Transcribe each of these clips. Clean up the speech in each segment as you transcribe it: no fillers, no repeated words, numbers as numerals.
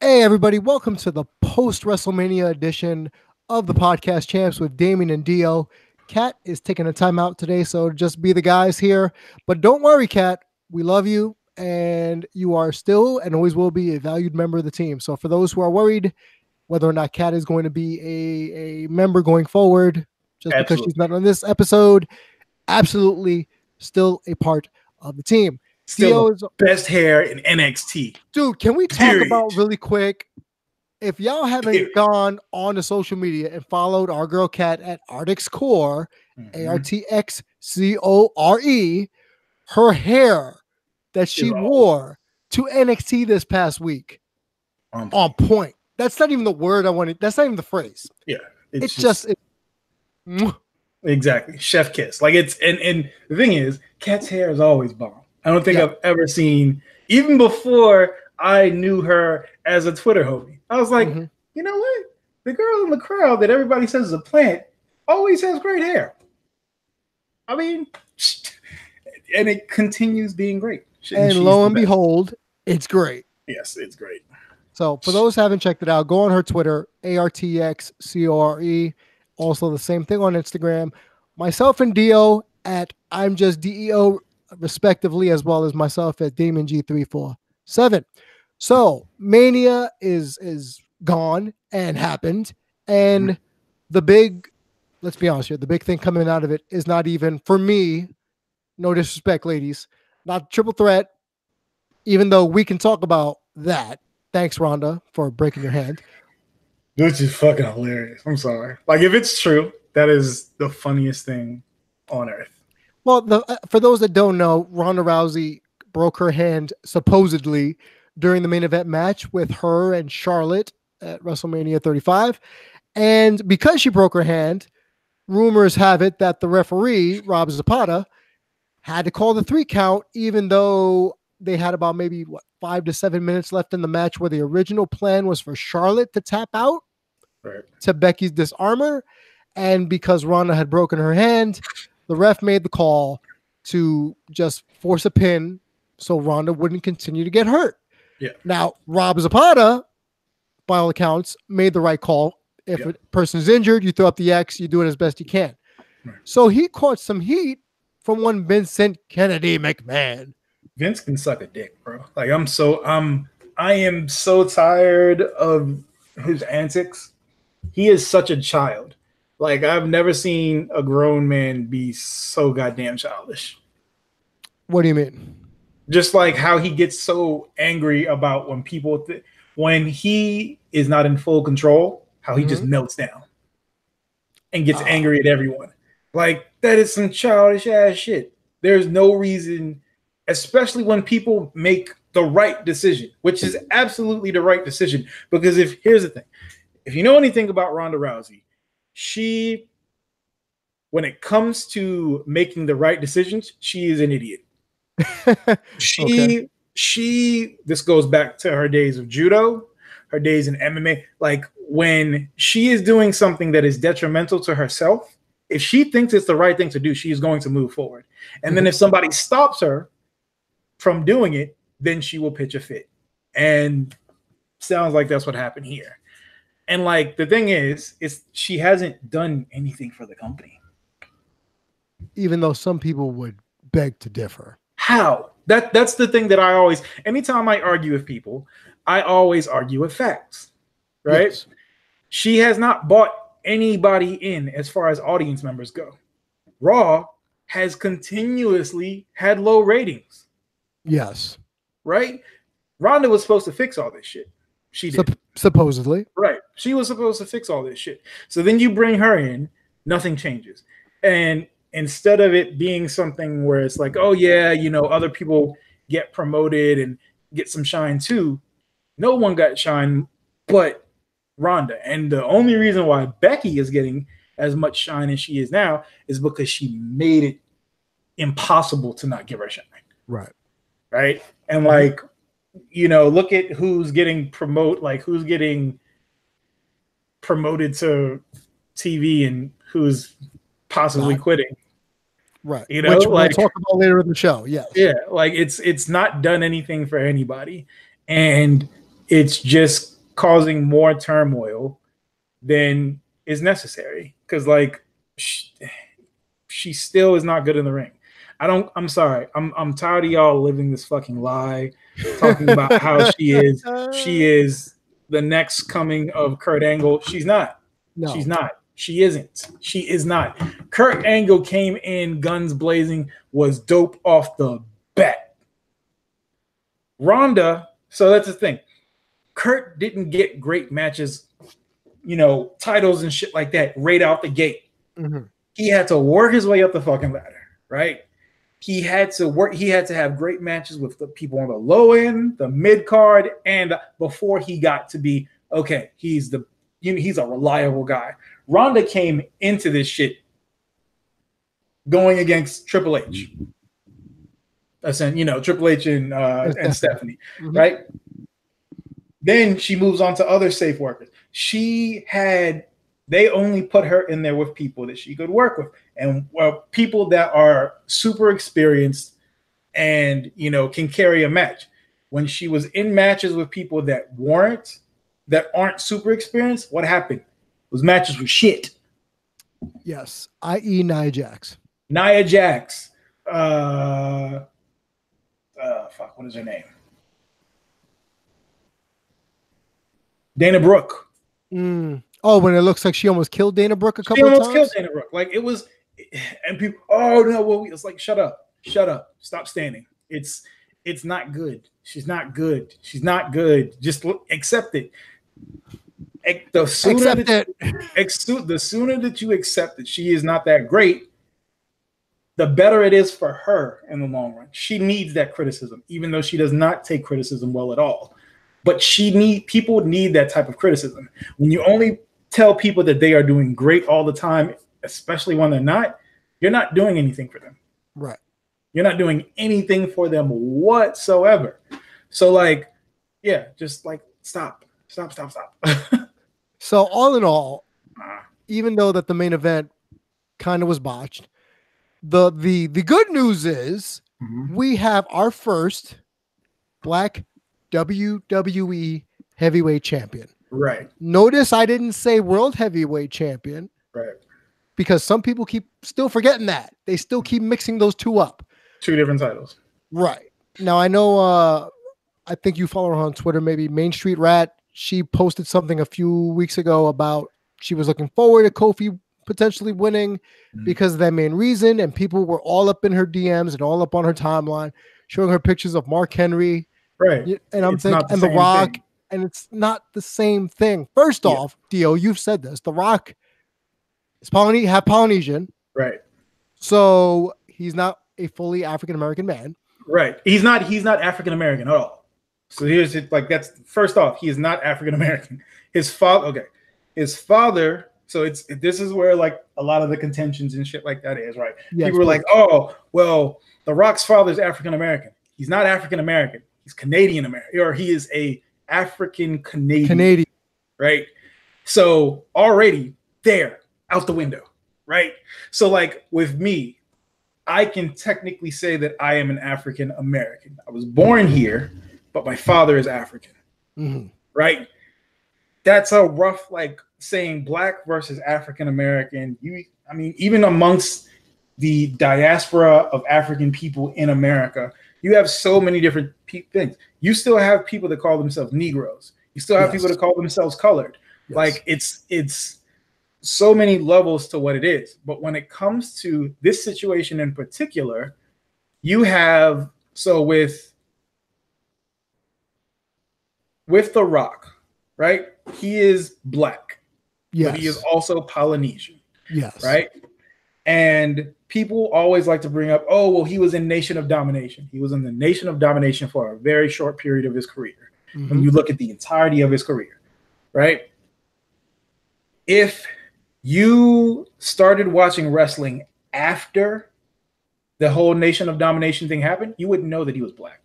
Hey, everybody, welcome to the post-WrestleMania edition of the Podcast Champs with Damian and Dio. Kat is taking a time out today, so just be the guys here. But don't worry, Kat, we love you, and you are still and always will be a valued member of the team. So for those who are worried whether or not Kat is going to be a member going forward, just because she's not on this episode, absolutely still a part of the team. Still best hair in NXT. Dude, can we talk about really core? If y'all haven't gone on to social media and followed our girl Kat at Arctic's Core, ARTXCORE, her hair that she wore to NXT this past week, on point. That's not even the word I wanted. That's not even the phrase. Yeah. It's just exactly. Chef kiss. Like it's, and the thing is, Kat's hair is always bomb. I don't think I've ever seen, even before I knew her as a Twitter homie. I was like, you know what? The girl in the crowd that everybody says is a plant always has great hair. I mean, and it continues being great. And lo and behold, it's great. Yes, it's great. So for those who haven't checked it out, go on her Twitter, ARTXCORE. Also the same thing on Instagram. Myself and Dio at I'm Just DEO, respectively, as well as myself at Damian G347. So Mania is gone and happened, and the big, let's be honest here, the big thing coming out of it is not even, for me, no disrespect, ladies, not triple threat, even though we can talk about that. Thanks, Rhonda, for breaking your hand. Which is fucking hilarious. I'm sorry. Like, if it's true, that is the funniest thing on earth. Well, for those that don't know, Ronda Rousey broke her hand supposedly during the main event match with her and Charlotte at WrestleMania 35. And because she broke her hand, rumors have it that the referee, Rob Zapata, had to call the 3 count, even though they had about maybe 5 to 7 minutes left in the match, where the original plan was for Charlotte to tap out to Becky's disarmor. And because Ronda had broken her hand, the ref made the call to just force a pin so Ronda wouldn't continue to get hurt. Yeah. Now, Rob Zapata, by all accounts, made the right call. If a person is injured, you throw up the X, you do it as best you can. Right. So he caught some heat from one Vincent Kennedy McMahon. Vince can suck a dick, bro. Like I am so tired of his antics. He is such a child. Like, I've never seen a grown man be so goddamn childish. What do you mean? Just like how he gets so angry about when people, when he is not in full control, how he just melts down and gets angry at everyone. Like, that is some childish ass shit. There's no reason, especially when people make the right decision, which is absolutely the right decision. Because here's the thing, if you know anything about Ronda Rousey, she, when it comes to making the right decisions, she is an idiot. This goes back to her days of judo, her days in MMA. Like, when she is doing something that is detrimental to herself, if she thinks it's the right thing to do, she is going to move forward. And then if somebody stops her from doing it, then she will pitch a fit. And sounds like that's what happened here. And like, the thing is she hasn't done anything for the company. Even though some people would beg to differ. How? That's the thing that I always, anytime I argue with people, I always argue with facts, right? Yes. She has not bought anybody in as far as audience members go. Raw has continuously had low ratings. Yes. Right? Ronda was supposed to fix all this shit. She did. Supposedly. Right. She was supposed to fix all this shit. So then you bring her in, nothing changes. And instead of it being something where it's like, oh yeah, you know, other people get promoted and get some shine too, no one got shine but Ronda. And the only reason why Becky is getting as much shine as she is now is because she made it impossible to not give her shine. Right. Right. And like, you know, look at who's getting promoted to TV and who's possibly quitting. Right. You know, which like, we'll talk about later in the show. Yes. Yeah. Like, it's not done anything for anybody. And it's just causing more turmoil than is necessary. Because like she still is not good in the ring. I'm sorry. I'm tired of y'all living this fucking lie, talking about how she is the next coming of Kurt Angle. She's not. No. She's not. She isn't. She is not. Kurt Angle came in guns blazing, was dope off the bat. Ronda, so that's the thing. Kurt didn't get great matches, titles and shit like that right out the gate. Mm-hmm. He had to work his way up the fucking ladder, right? He had to have great matches with the people on the low end, the mid card, and before he got to be okay, he's a reliable guy. Ronda came into this shit going against Triple H. Triple H and Stephanie, mm-hmm. right? Then she moves on to other safe workers. They only put her in there with people that she could work with, and people that are super experienced and can carry a match. When she was in matches with people that aren't super experienced, what happened? Those matches were shit. Yes, i.e. Nia Jax. What is her name? Dana Brooke. Oh, when it looks like she almost killed Dana Brooke a couple of times? She almost killed Dana Brooke. Like, it was, and people, oh, no, well, it's like, shut up, stop standing. It's not good. She's not good. Just accept it. The sooner that you accept that she is not that great, the better it is for her in the long run. She needs that criticism, even though she does not take criticism well at all. But people need that type of criticism. When you only tell people that they are doing great all the time, especially when they're not, you're not doing anything for them. Right. You're not doing anything for them whatsoever. So just stop. So all in all, even though that the main event kind of was botched, the good news is we have our first Black WWE Heavyweight Champion. Right. Notice I didn't say World Heavyweight Champion. Right. Because some people keep still forgetting that. They still keep mixing those two up. Two different titles. Right. Now I know I think you follow her on Twitter, maybe Main Street Rat. She posted something a few weeks ago about she was looking forward to Kofi potentially winning because of that main reason. And people were all up in her DMs and all up on her timeline, showing her pictures of Mark Henry. Right. And I'm thinking, and The Rock, and it's not the same thing. First off, Dio, you've said this. The Rock is Polynesian. Right. So he's not a fully African-American man. Right. He's not African-American at all. So here's it. Like, that's first off, he is not African-American. His father, so this is where like a lot of the contentions and shit like that is, right? Yes, people were like, oh, well, The Rock's father is African-American. He's not African-American. He's Canadian-American, or he is a African-Canadian. Right? So already there, out the window, right? So like with me, I can technically say that I am an African-American. I was born here, but my father is African, right? That's a rough, like saying Black versus African-American. Even amongst the diaspora of African people in America, you have so many different things. You still have people that call themselves Negroes. You still have people that call themselves colored. Yes. Like it's so many levels to what it is. But when it comes to this situation in particular, you have, so with The Rock, right? He is Black. Yes. But he is also Polynesian. Yes. Right? And people always like to bring up, oh, well, he was in Nation of Domination. He was in the Nation of Domination for a very short period of his career. When you look at the entirety of his career, right? If you started watching wrestling after the whole Nation of Domination thing happened, you wouldn't know that he was Black.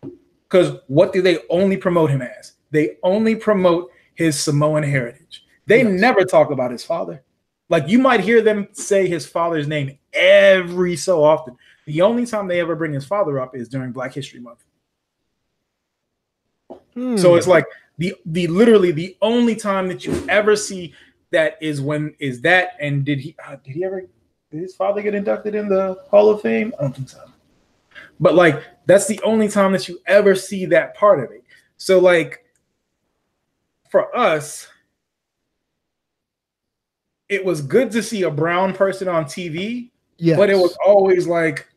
Because what do they only promote him as? They only promote his Samoan heritage. They never talk about his father. Like, you might hear them say his father's name every so often. The only time they ever bring his father up is during Black History Month. So it's like The literally the only time that you ever see that is that. And did his father get inducted in the Hall of Fame? I don't think so. But like that's the only time that you ever see that part of it. So like for us, it was good to see a brown person on TV, yes. But it was always like,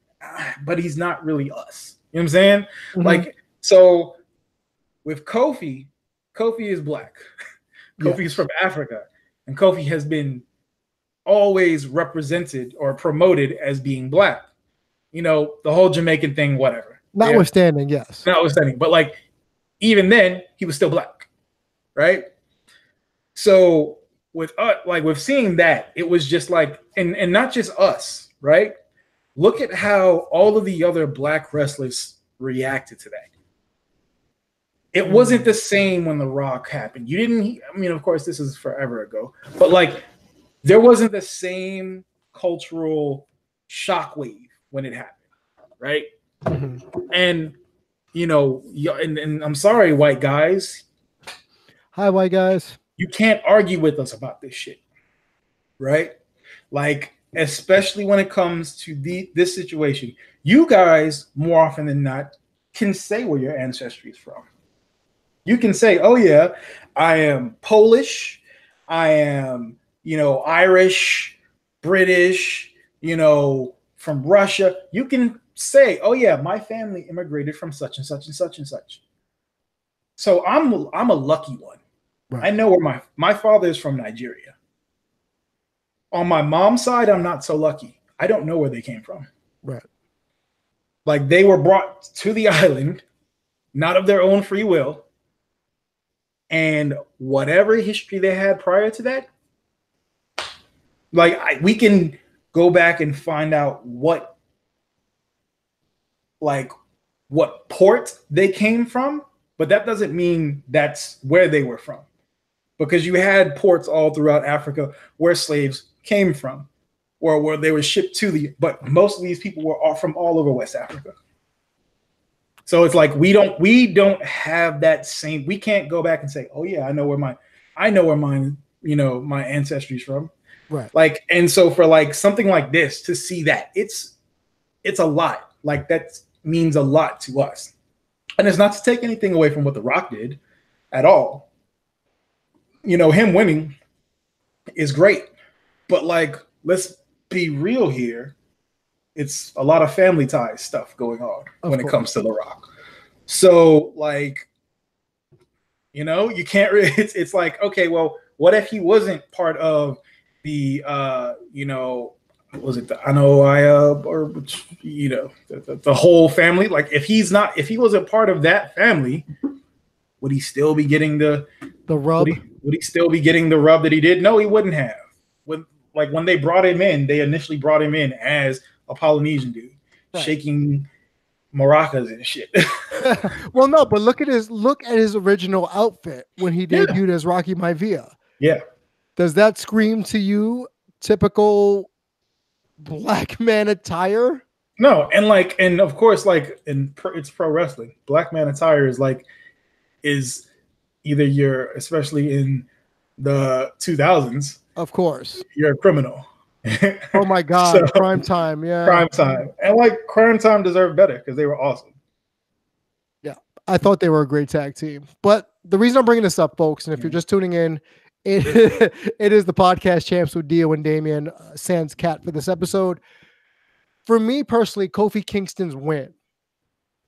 but he's not really us. You know what I'm saying? Mm-hmm. Like, so with Kofi is black. Kofi is from Africa. And Kofi has been always represented or promoted as being black. You know, the whole Jamaican thing, whatever. Notwithstanding, yes. Notwithstanding. But like, even then, he was still black. Right? So with seeing that, it was just like, and not just us, right? Look at how all of the other black wrestlers reacted to that. It wasn't the same when The Rock happened. Of course, this is forever ago, but like there wasn't the same cultural shockwave when it happened, right? Mm-hmm. And and I'm sorry, white guys. Hi, white guys. You can't argue with us about this shit, right? Like, especially when it comes to this situation. You guys, more often than not, can say where your ancestry is from. You can say, oh, yeah, I am Polish, I am, Irish, British, from Russia. You can say, oh, yeah, my family immigrated from such and such and such and such. So I'm a lucky one. Right. I know where my father is from Nigeria. On my mom's side, I'm not so lucky. I don't know where they came from. Right. Like they were brought to the island, not of their own free will. And whatever history they had prior to that, we can go back and find out what port they came from, but that doesn't mean that's where they were from. Because you had ports all throughout Africa where slaves came from, or where they were shipped to but most of these people were all from all over West Africa. So it's like we don't have that same. We can't go back and say, oh yeah, I know where my my ancestry's from. Right. Like, and so for like something like this to see that it's a lot. Like that means a lot to us, and it's not to take anything away from what The Rock did at all. Him winning is great, but like, let's be real here. It's a lot of family ties stuff going on when it comes to The Rock. So like, you can't really, it's like, okay, well, what if he wasn't part of the, was it the Anoia or, the whole family? Like if he wasn't part of that family, would he still be getting the rub? Would he still be getting the rub that he did? No, he wouldn't have. When they brought him in, they initially brought him in as a Polynesian dude, right, shaking maracas and shit. Well, no, but look at his original outfit when he debuted as Rocky Maivia. Yeah. Does that scream to you typical black man attire? No, and of course, it's pro wrestling. Black man attire is either especially in the 2000s, of course, you're a criminal. Oh my God, Crime Time, yeah. Crime Time. And Crime Time deserved better because they were awesome. Yeah, I thought they were a great tag team. But the reason I'm bringing this up, folks, and if you're just tuning in, it is the podcast champs with Dio and Damian, sans Cat for this episode. For me personally, Kofi Kingston's win.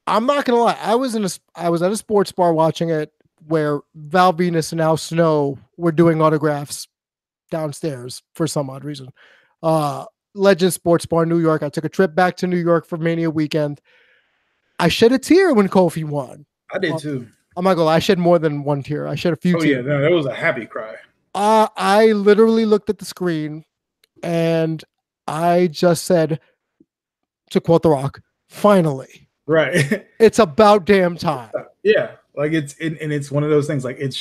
I'm not gonna lie, I was at a sports bar watching it where Val Venus and Al Snow were doing autographs downstairs for some odd reason. Legend Sports Bar, New York. I took a trip back to New York for Mania weekend. I shed a tear when Kofi won. I did too. I'm not gonna lie, I shed more than one tear. I shed a few tears. Yeah, no, that was a happy cry. I literally looked at the screen and I just said, to quote The Rock, finally. Right. It's about damn time. Yeah. It's one of those things. It's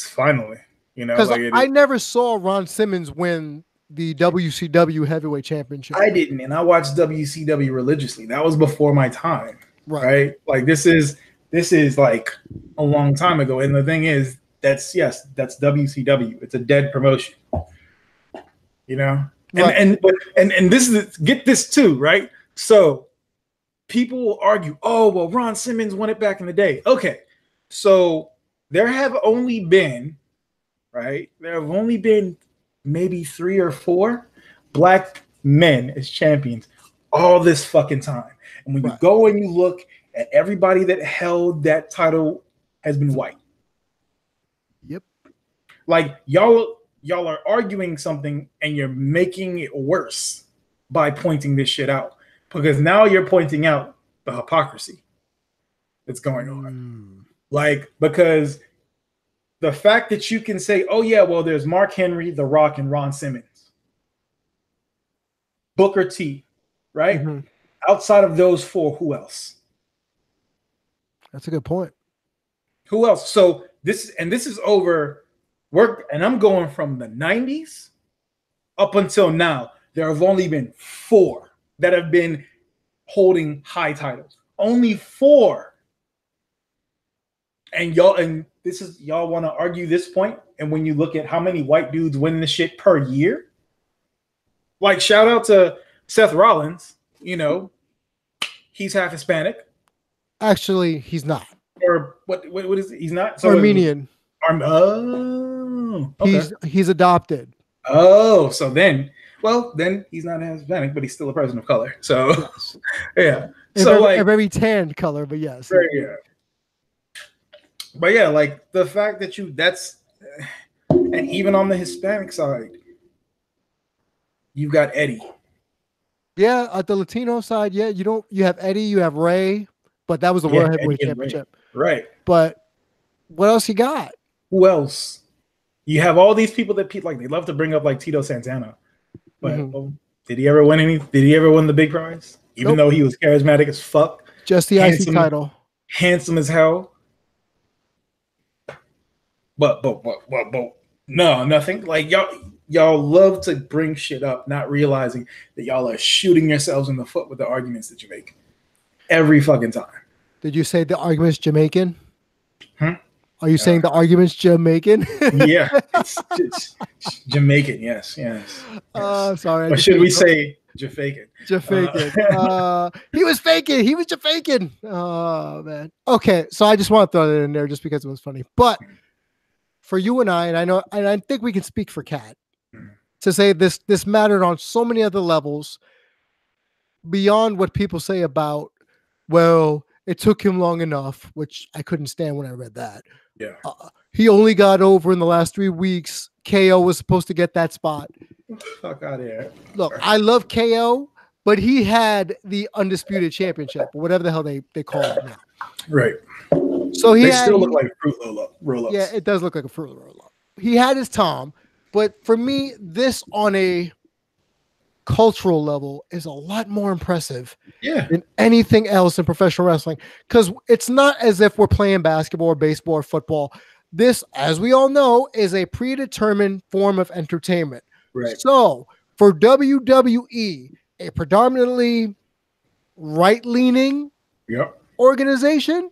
finally, because I never saw Ron Simmons win the WCW Heavyweight Championship. I didn't, and I watched WCW religiously. That was before my time, right? Like this is this is like a long time ago. And the thing is, that's WCW. It's a dead promotion. You know? Right. And this is, get this too, right? So people will argue, oh, well, Ron Simmons won it back in the day. Okay. So there have only been, right? There have only been maybe 3 or 4 black men as champions all this fucking time. And when you go and you look at everybody that held that title has been white. Yep. Like y'all are arguing something and you're making it worse by pointing this shit out, because now you're pointing out the hypocrisy that's going on. Like, because the fact that you can say, oh yeah, well, there's Mark Henry, The Rock, and Ron Simmons, Booker T, right? Mm-hmm. Outside of those 4, who else? That's a good point. Who else? So this is over work, and I'm going from the 90s up until now. There have only been 4 that have been holding high titles. Only 4. And y'all want to argue this point? And when you look at how many white dudes win this shit per year, like, shout out to Seth Rollins, you know, he's half Hispanic. Actually, he's not. Or what is it? He's not? So Armenian. Okay. He's adopted. Oh, so then he's not as Hispanic, but he's still a person of color. So yes. Yeah. So a very tanned color, but yes. Yeah. But yeah, like the fact that and even on the Hispanic side, you've got Eddie. Yeah, at the Latino side, yeah, you have Eddie, you have Ray, but that was the World Heavyweight Championship. Right. But what else you got? Who else? You have all these people that like, they love to bring up like Tito Santana. But did he ever win the big prize? Even though he was charismatic as fuck. Just the IC title. Handsome as hell. But no, nothing. Like y'all love to bring shit up, not realizing that y'all are shooting yourselves in the foot with the arguments that you make every fucking time. Did you say the argument's Jamaican? Are you saying the argument's Jamaican? Yeah, it's Jamaican. Yes. Sorry. Or should we say Jafakin? He was faking. He was Jafakin. Oh man. Okay, so I just want to throw that in there just because it was funny. But for you and I think we can speak for Kat to say this mattered on so many other levels beyond what people say about, well, it took him long enough, which I couldn't stand when I read that. Yeah. He only got over in the last 3 weeks. KO was supposed to get that spot. Fuck out of here. Look, I love KO, but he had the undisputed championship, or whatever the hell they call it now. Right. So they still look like Fruit roll-ups. Yeah, it does look like a Fruit roll-up. He had his Tom, but for me, this on a cultural level is a lot more impressive than anything else in professional wrestling, because it's not as if we're playing basketball or baseball or football. This, as we all know, is a predetermined form of entertainment. Right. So for WWE, a predominantly right-leaning organization,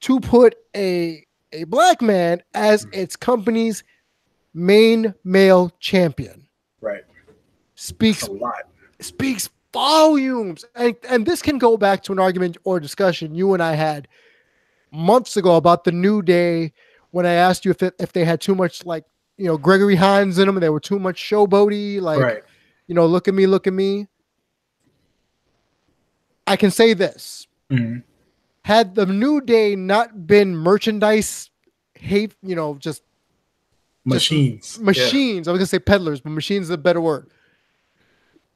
to put a black man as its company's main male champion, right, speaks volumes. And this can go back to an argument or discussion you and I had months ago about the New Day, when I asked you if they had too much, like, you know, Gregory Hines in them, and they were too much showboaty, like, you know, look at me. I can say this. Had the New Day not been merchandise hate, you know, just machines. I was gonna say peddlers, but machines is a better word.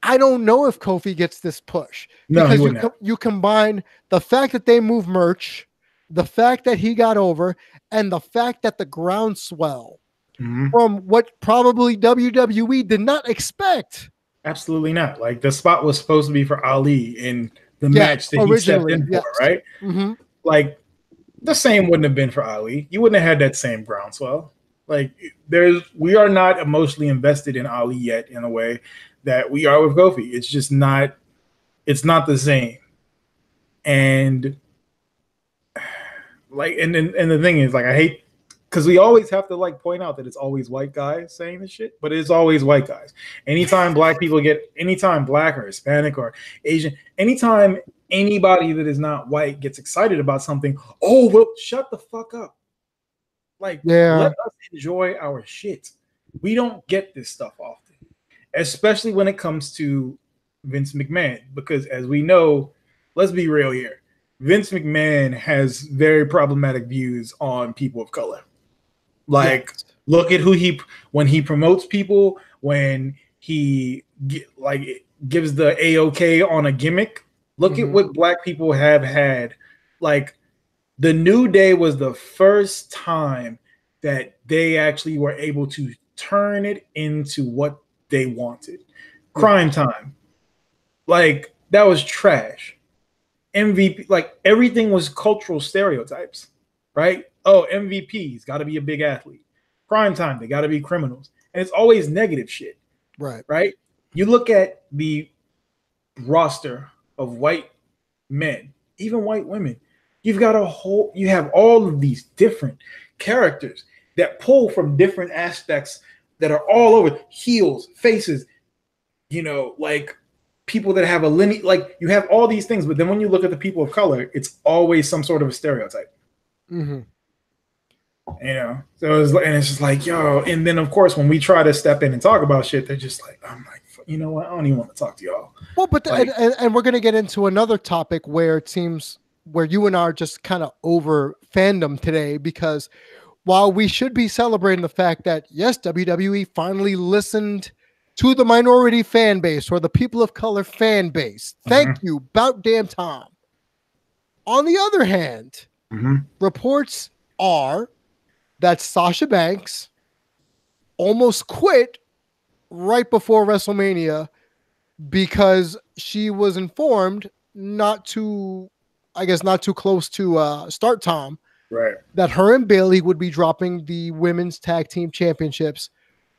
I don't know if Kofi gets this push, because you combine the fact that they move merch, the fact that he got over, and the fact that the groundswell from what probably WWE did not expect. Absolutely not. Like, the spot was supposed to be for Ali in the match that he stepped in for, right? Like, the same wouldn't have been for Ali. You wouldn't have had that same groundswell. Like, we are not emotionally invested in Ali yet in a way that we are with Kofi. It's just not. It's not the same. And Like, and the thing is, like, I hate because we always have to like point out that it's always white guys saying this shit, but it's always white guys. Anytime black or Hispanic or Asian, anytime anybody that is not white gets excited about something, oh well, shut the fuck up. Like, let us enjoy our shit. We don't get this stuff often, especially when it comes to Vince McMahon, because as we know, let's be real here, Vince McMahon has very problematic views on people of color. Like, look at when he promotes people, when he gives the A-OK on a gimmick. Look at what black people have had. Like, the New Day was the first time that they actually were able to turn it into what they wanted. Crime Time. Like, that was trash. MVP, like, everything was cultural stereotypes, right? Oh, MVP's got to be a big athlete. Prime Time, they got to be criminals. And it's always negative shit. Right? You look at the roster of white men, even white women. You have all of these different characters that pull from different aspects that are all over, heels, faces, like people that have a lineage, like you have all these things, but then when you look at the people of color, it's always some sort of a stereotype. So it's just like, yo, and then of course when we try to step in and talk about shit, they're just like, I'm like, you know what, I don't even want to talk to y'all. Well, but and we're gonna get into another topic where it seems where you and I are just kind of over fandom today, because while we should be celebrating the fact that yes, WWE finally listened to the minority fan base or the people of color fan base, thank you, about damn time. On the other hand, reports are that Sasha Banks almost quit right before WrestleMania because she was informed not too close to start time, right, that her and Bayley would be dropping the women's tag team championships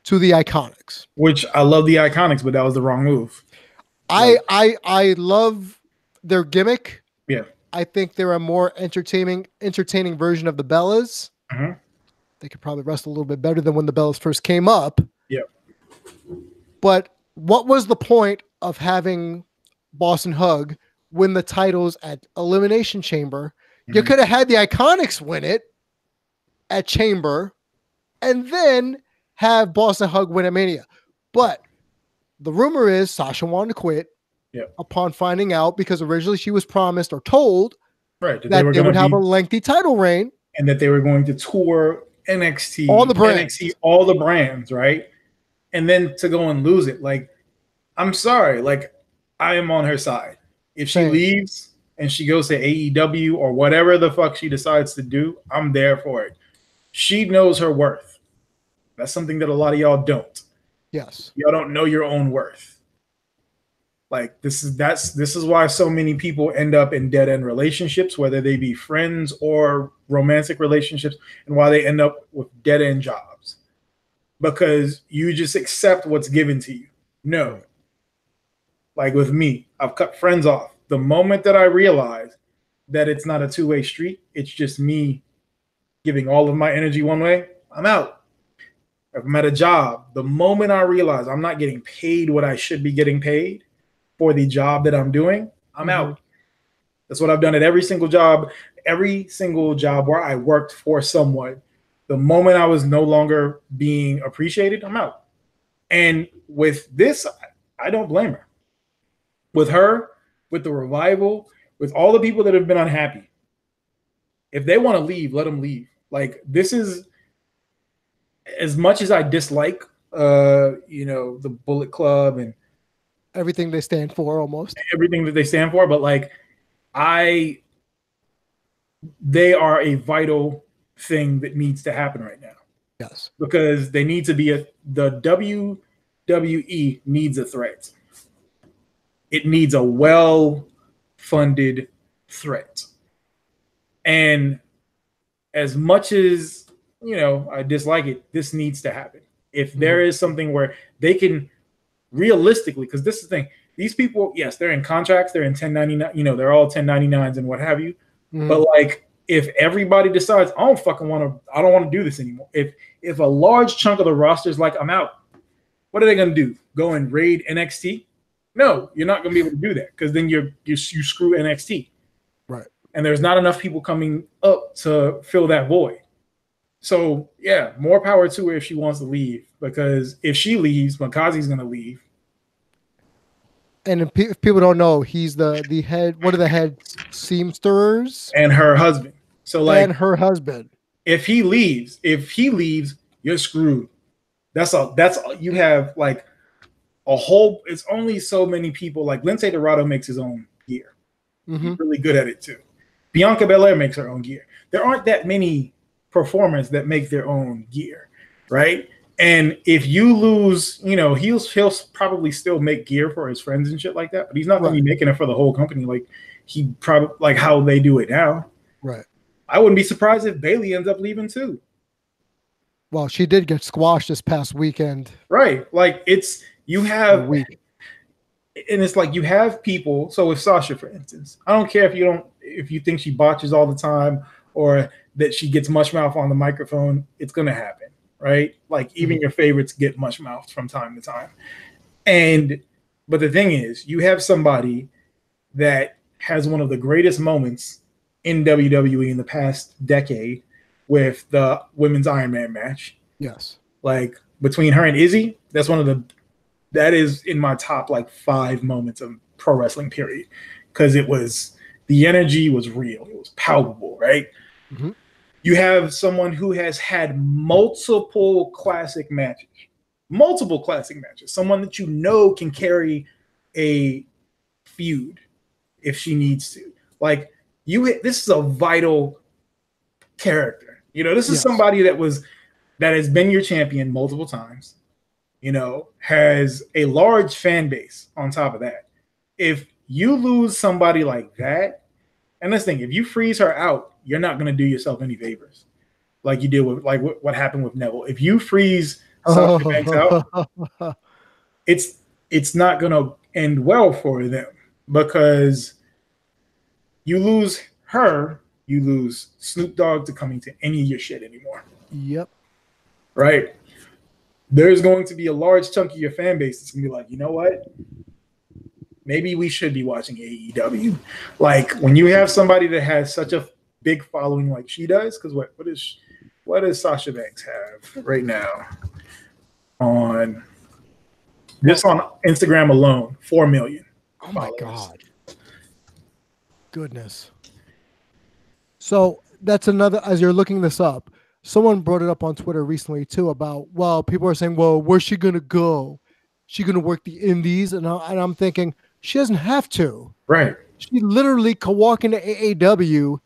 to the Iconics. Which I love the Iconics, but that was the wrong move. I love their gimmick. Yeah. I think they're a more entertaining version of the Bellas. They could probably wrestle a little bit better than when the Bellas first came up. Yeah. But what was the point of having Boss 'n' Hug win the titles at Elimination Chamber? You could have had the Iconics win it at Chamber and then have Boss 'n' Hug win at Mania. But the rumor is Sasha wanted to quit upon finding out, because originally she was promised or told that they would have a lengthy title reign. And that they were going to tour NXT, all the brands, all the brands, right? And then to go and lose it. Like, I'm sorry. Like, I am on her side. If she leaves and she goes to AEW or whatever the fuck she decides to do, I'm there for it. She knows her worth. That's something that a lot of y'all don't. Yes. Y'all don't know your own worth. Like, this is why so many people end up in dead-end relationships, whether they be friends or romantic relationships, and why they end up with dead-end jobs. Because you just accept what's given to you. No. Like with me, I've cut friends off. The moment that I realize that it's not a two-way street, it's just me giving all of my energy one way, I'm out. If I'm at a job, the moment I realize I'm not getting paid what I should be getting paid for the job that I'm doing, I'm out. That's what I've done at every single job where I worked for someone. The moment I was no longer being appreciated, I'm out. And with this, I don't blame her. With her, with the revival, with all the people that have been unhappy, if they want to leave, let them leave. Like, this is, as much as I dislike, the Bullet Club and everything they stand for, almost everything that they stand for, but like, they are a vital thing that needs to happen right now. Yes, because they need to be the WWE needs a threat. It needs a well-funded threat. And as much as, I dislike it, this needs to happen. If there is something where they can realistically, because this is the thing, these people, yes, they're in contracts, they're in 1099, they're all 1099s and what have you. But like, if everybody decides I don't want to do this anymore. If a large chunk of the roster is like, I'm out, what are they going to do? Go and raid NXT? No, you're not going to be able to do that because then you screw NXT. Right. And there's not enough people coming up to fill that void. So yeah, more power to her if she wants to leave, because if she leaves, Makazi's going to leave. And if people don't know, he's the head, one of the head seamsters, and her husband. So like, and her husband. If he leaves, you're screwed. That's you have like a whole. It's only so many people. Like Lince Dorado makes his own gear. Mm-hmm. He's really good at it too. Bianca Belair makes her own gear. There aren't that many performers that make their own gear, right? And if you lose, he'll probably still make gear for his friends and shit like that, but he's not going to be making it for the whole company. Like he probably like how they do it now. Right. I wouldn't be surprised if Bayley ends up leaving too. Well, she did get squashed this past weekend. Right. Like you have people. So with Sasha, for instance, I don't care if you think she botches all the time or that she gets mush mouth on the microphone, it's going to happen. Right? Like even your favorites get much mouthed from time to time. But the thing is, you have somebody that has one of the greatest moments in WWE in the past decade with the women's Iron Man match. Yes. Like between her and Izzy, that is in my top like 5 moments of pro wrestling period. Because the energy was real. It was palpable, right? Mm-hmm. You have someone who has had multiple classic matches, someone that can carry a feud if she needs to. Like this is a vital character. This is somebody that has been your champion multiple times, has a large fan base on top of that. If you lose somebody like that, and let's think, if you freeze her out, you're not going to do yourself any favors like you did with like what happened with Neville. If you freeze Sasha Banks out, it's not going to end well for them, because you lose her, you lose Snoop Dogg to coming to any of your shit anymore. Yep. Right? There's going to be a large chunk of your fan base that's going to be like, you know what? Maybe we should be watching AEW. Like when you have somebody that has such a big following like she does, because what does Sasha Banks have right now on Instagram alone? 4 million. Oh my God. Goodness. So that's another, as you're looking this up, someone brought it up on Twitter recently too about, well, people are saying, well, where's she going to go? She going to work the indies? And I'm thinking, she doesn't have to. Right. She literally could walk into AAW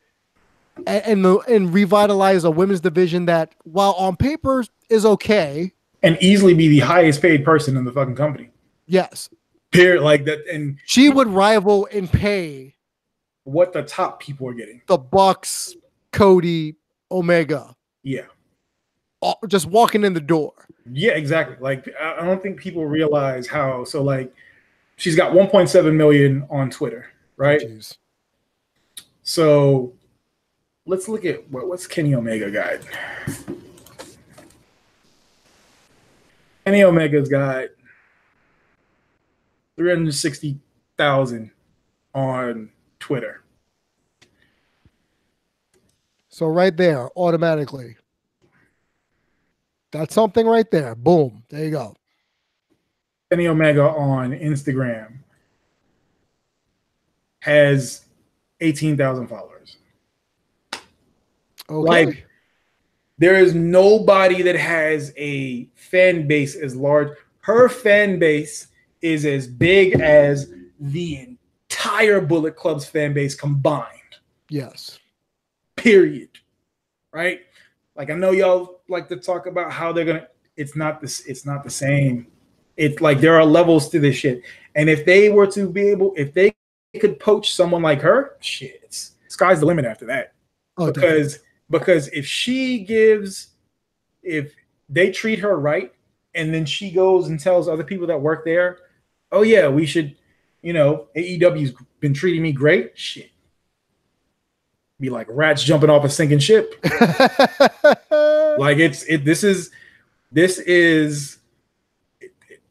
and revitalize a women's division that, while on paper is okay, and easily be the highest paid person in the fucking company. Yes. Period. Like that, and she would rival in pay what the top people are getting. The Bucks, Cody, Omega. Yeah. Just walking in the door. Yeah, exactly. Like I don't think people realize how. So like, she's got 1.7 million on Twitter, right? Jeez. So let's look at what's Kenny Omega got. Kenny Omega's got 360,000 on Twitter. So right there, automatically. That's something right there. Boom. There you go. Kenny Omega on Instagram has 18,000 followers. Okay. Like, there is nobody that has a fan base as large. Her fan base is as big as the entire Bullet Club's fan base combined. Yes. Period. Right? Like, I know y'all like to talk about how they're gonna. It's not the same. It's like there are levels to this shit. And if they were to be able, if they could poach someone like her, shit, sky's the limit after that. Oh, because if they treat her right, and then she goes and tells other people that work there, oh yeah, we should, AEW's been treating me great. Shit. be like rats jumping off a sinking ship. Like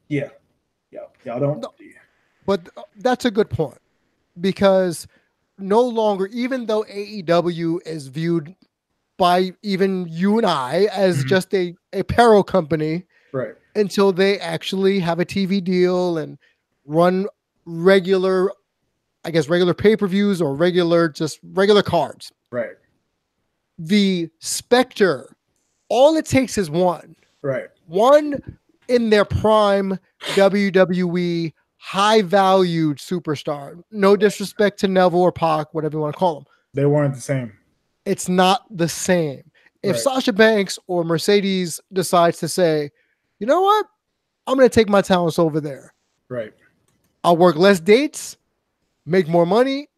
yeah. Y'all don't. No, but that's a good point, because no longer, even though AEW is viewed by even you and I as just a apparel company, right? Until they actually have a TV deal and run regular pay-per-views or regular cards. Right. The Spectre, all it takes is one. Right. One in their prime WWE high-valued superstar. No disrespect to Neville or Pac, whatever you want to call them. They weren't the same. It's not the same. If Sasha Banks or Mercedes decides to say, you know what? I'm going to take my talents over there. Right. I'll work less dates, make more money,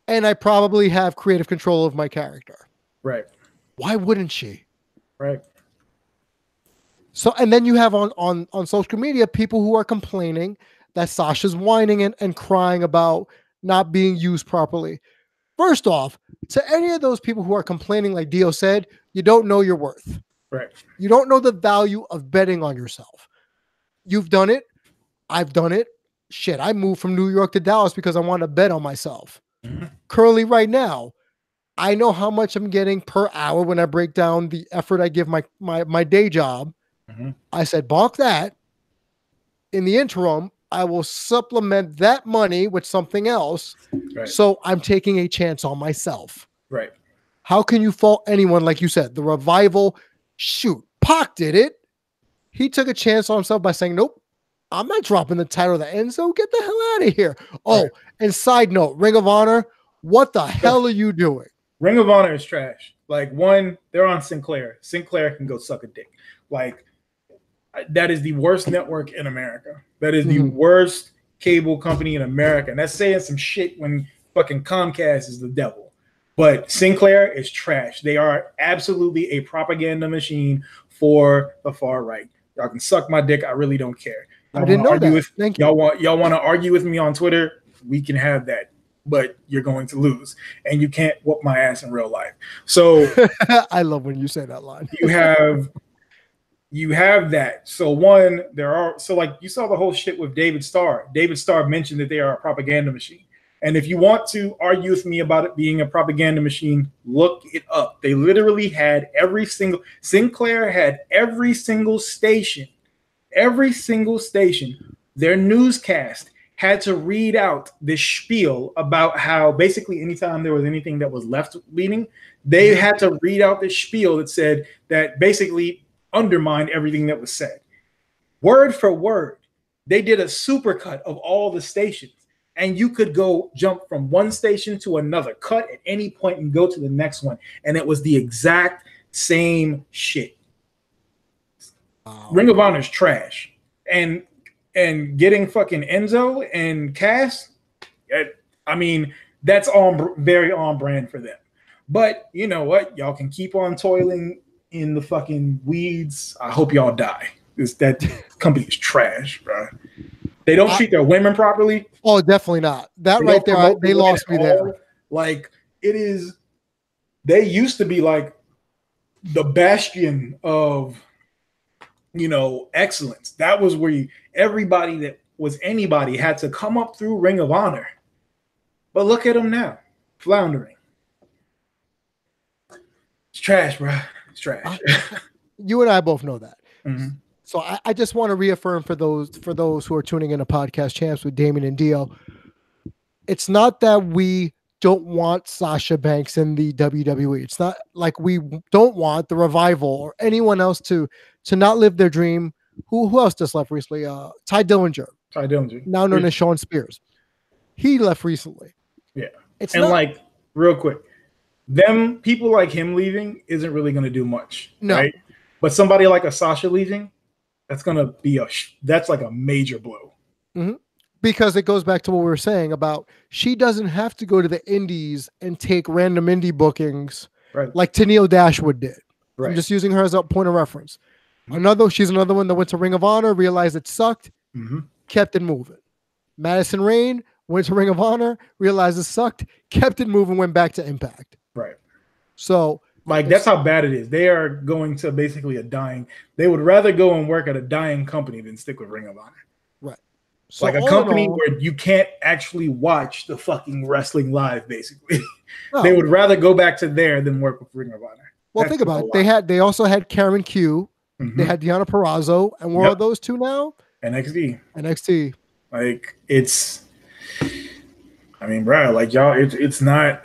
and I probably have creative control of my character. Right. Why wouldn't she? Right. So, and then you have on social media people who are complaining that Sasha's whining and crying about not being used properly. First off, to any of those people who are complaining, like Dio said, you don't know your worth. Right. You don't know the value of betting on yourself. You've done it. I've done it. Shit, I moved from New York to Dallas because I want to bet on myself. Currently, right now, I know how much I'm getting per hour when I break down the effort I give my day job. I said, bonk that. In the interim, I will supplement that money with something else. Right. So I'm taking a chance on myself. Right. How can you fault anyone? Like you said, the Revival, shoot, Pac did it. He took a chance on himself by saying, nope, I'm not dropping the title to Enzo. Get the hell out of here. Oh, right. And side note, Ring of Honor, what the hell are you doing? Ring of Honor is trash. Like, one, they're on Sinclair. Sinclair can go suck a dick. Like, that is the worst network in America. That is the worst cable company in America. And that's saying some shit when fucking Comcast is the devil. But Sinclair is trash. They are absolutely a propaganda machine for the far right. Y'all can suck my dick. I really don't care. I didn't know that. Thank you. Y'all want to argue with me on Twitter? We can have that. But you're going to lose. And you can't whoop my ass in real life. So I love when you say that line. You have that. So one, like you saw the whole shit with David Starr. David Starr mentioned that they are a propaganda machine. And if you want to argue with me about it being a propaganda machine, look it up. They literally had Sinclair had every single station, their newscast had to read out this spiel about how basically anytime there was anything that was left leaning, they had to read out this spiel that said that basically undermined everything that was said. Word for word, they did a supercut of all the stations, and you could go jump from one station to another, cut at any point and go to the next one, and it was the exact same shit. Ring of Honor is trash, and getting fucking Enzo and Cass, I mean, that's very on brand for them. But you know what? Y'all can keep on toiling in the fucking weeds. I hope y'all die. That company is trash, bro. They don't treat their women properly. Oh, definitely not. That right there, they lost me there. Like, it is. They used to be like the bastion of, excellence. That was where everybody that was anybody had to come up through Ring of Honor. But look at them now, floundering. It's trash, bro. It's trash. You and I both know that. Mm-hmm. So I just want to reaffirm for those who are tuning in to Podcast Champs with Damian and Dio. It's not that we don't want Sasha Banks in the WWE. It's not like we don't want the Revival or anyone else to not live their dream. Who else just left recently? Ty Dillinger. Now known as Sean Spears. He left recently. Yeah. Like, real quick, them people like him leaving isn't really going to do much. No. Right? But somebody like a Sasha leaving, that's going to be that's like a major blow. Mm-hmm. Because it goes back to what we were saying about she doesn't have to go to the indies and take random indie bookings like Tennille Dashwood did. Right. I'm just using her as a point of reference. She's another one that went to Ring of Honor, realized it sucked, kept it moving. Madison Rayne went to Ring of Honor, realized it sucked, kept it moving, went back to Impact. Right. So like that's how bad it is. They are going to basically they would rather go and work at a dying company than stick with Ring of Honor. Right. So like a company where you can't actually watch the fucking wrestling live, basically. No. They would rather go back to there than work with Ring of Honor. Well, think about it. They also had Karen Q. They had Deonna Purrazzo. And where are those two now? NXT. Like, I mean, bro, like, y'all, it's not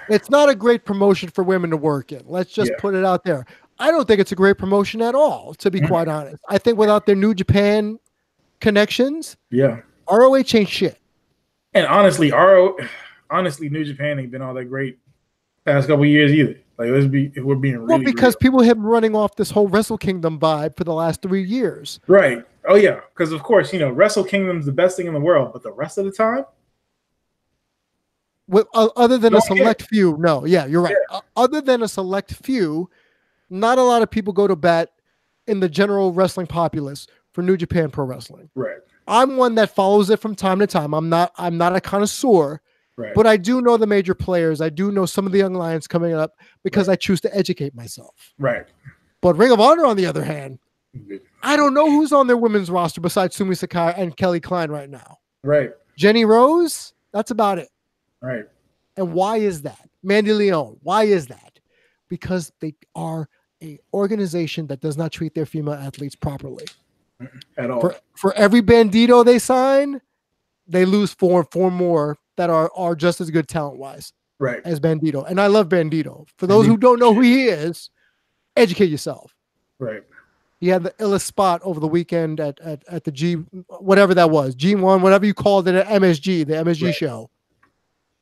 a great promotion for women to work in. Let's just put it out there. I don't think it's a great promotion at all, to be quite honest. I think without their New Japan connections, ROH ain't shit. And honestly, New Japan ain't been all that great past couple of years either. Like, if we're being really because real. people have been running off this whole Wrestle Kingdom vibe for the last 3 years. Right. Oh yeah, because of course, Wrestle Kingdom's the best thing in the world, but the rest of the time, other than a select few, no, you're right. Yeah. Other than a select few, not a lot of people go to bat in the general wrestling populace for New Japan Pro Wrestling. Right. I'm one that follows it from time to time. I'm not a connoisseur, but I do know the major players. I do know some of the young lions coming up because I choose to educate myself. Right. But Ring of Honor, on the other hand, I don't know who's on their women's roster besides Sumi Sakai and Kelly Klein right now. Right. Jenny Rose, that's about it. Right. And why is that? Mandy Leon, why is that? Because they are an organization that does not treat their female athletes properly. At all. For every bandito they sign, they lose four more that are just as good talent-wise as Bandito. And I love Bandito. For those who don't know who he is, educate yourself. Right. He had the illest spot over the weekend at the G, whatever that was, G1, whatever you called it, at MSG, the MSG show,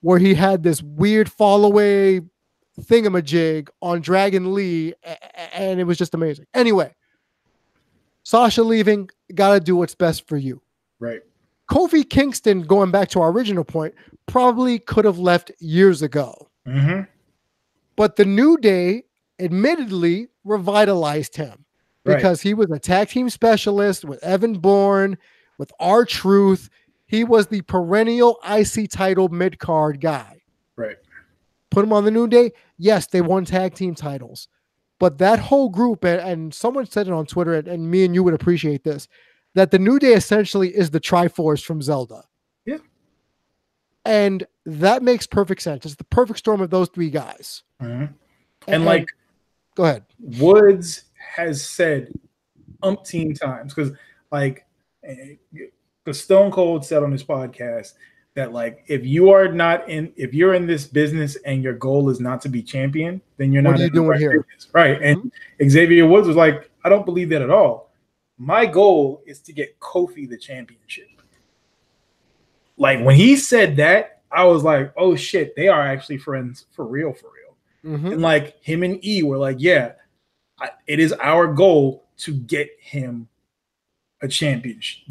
where he had this weird fall-away thingamajig on Dragon Lee, and it was just amazing. Anyway, Sasha leaving, got to do what's best for you. Right. Kofi Kingston, going back to our original point, probably could have left years ago. Mm-hmm. But the New Day admittedly revitalized him because he was a tag team specialist with Evan Bourne, with R-Truth. He was the perennial IC title mid-card guy. Right. Put him on the New Day. Yes, they won tag team titles. But that whole group, and someone said it on Twitter, and me and you would appreciate this, that the New Day essentially is the Triforce from Zelda. Yeah. And that makes perfect sense. It's the perfect storm of those three guys. Mm-hmm. And go ahead. Woods has said umpteen times, because Stone Cold said on his podcast that if you're in this business and your goal is not to be champion, then you're not what are you doing here? Business. Right. Mm-hmm. And Xavier Woods was like, I don't believe that at all. My goal is to get Kofi the championship. Like, when he said that, I was like, oh shit, they are actually friends for real. Mm-hmm. And him and E were like, it is our goal to get him a championship,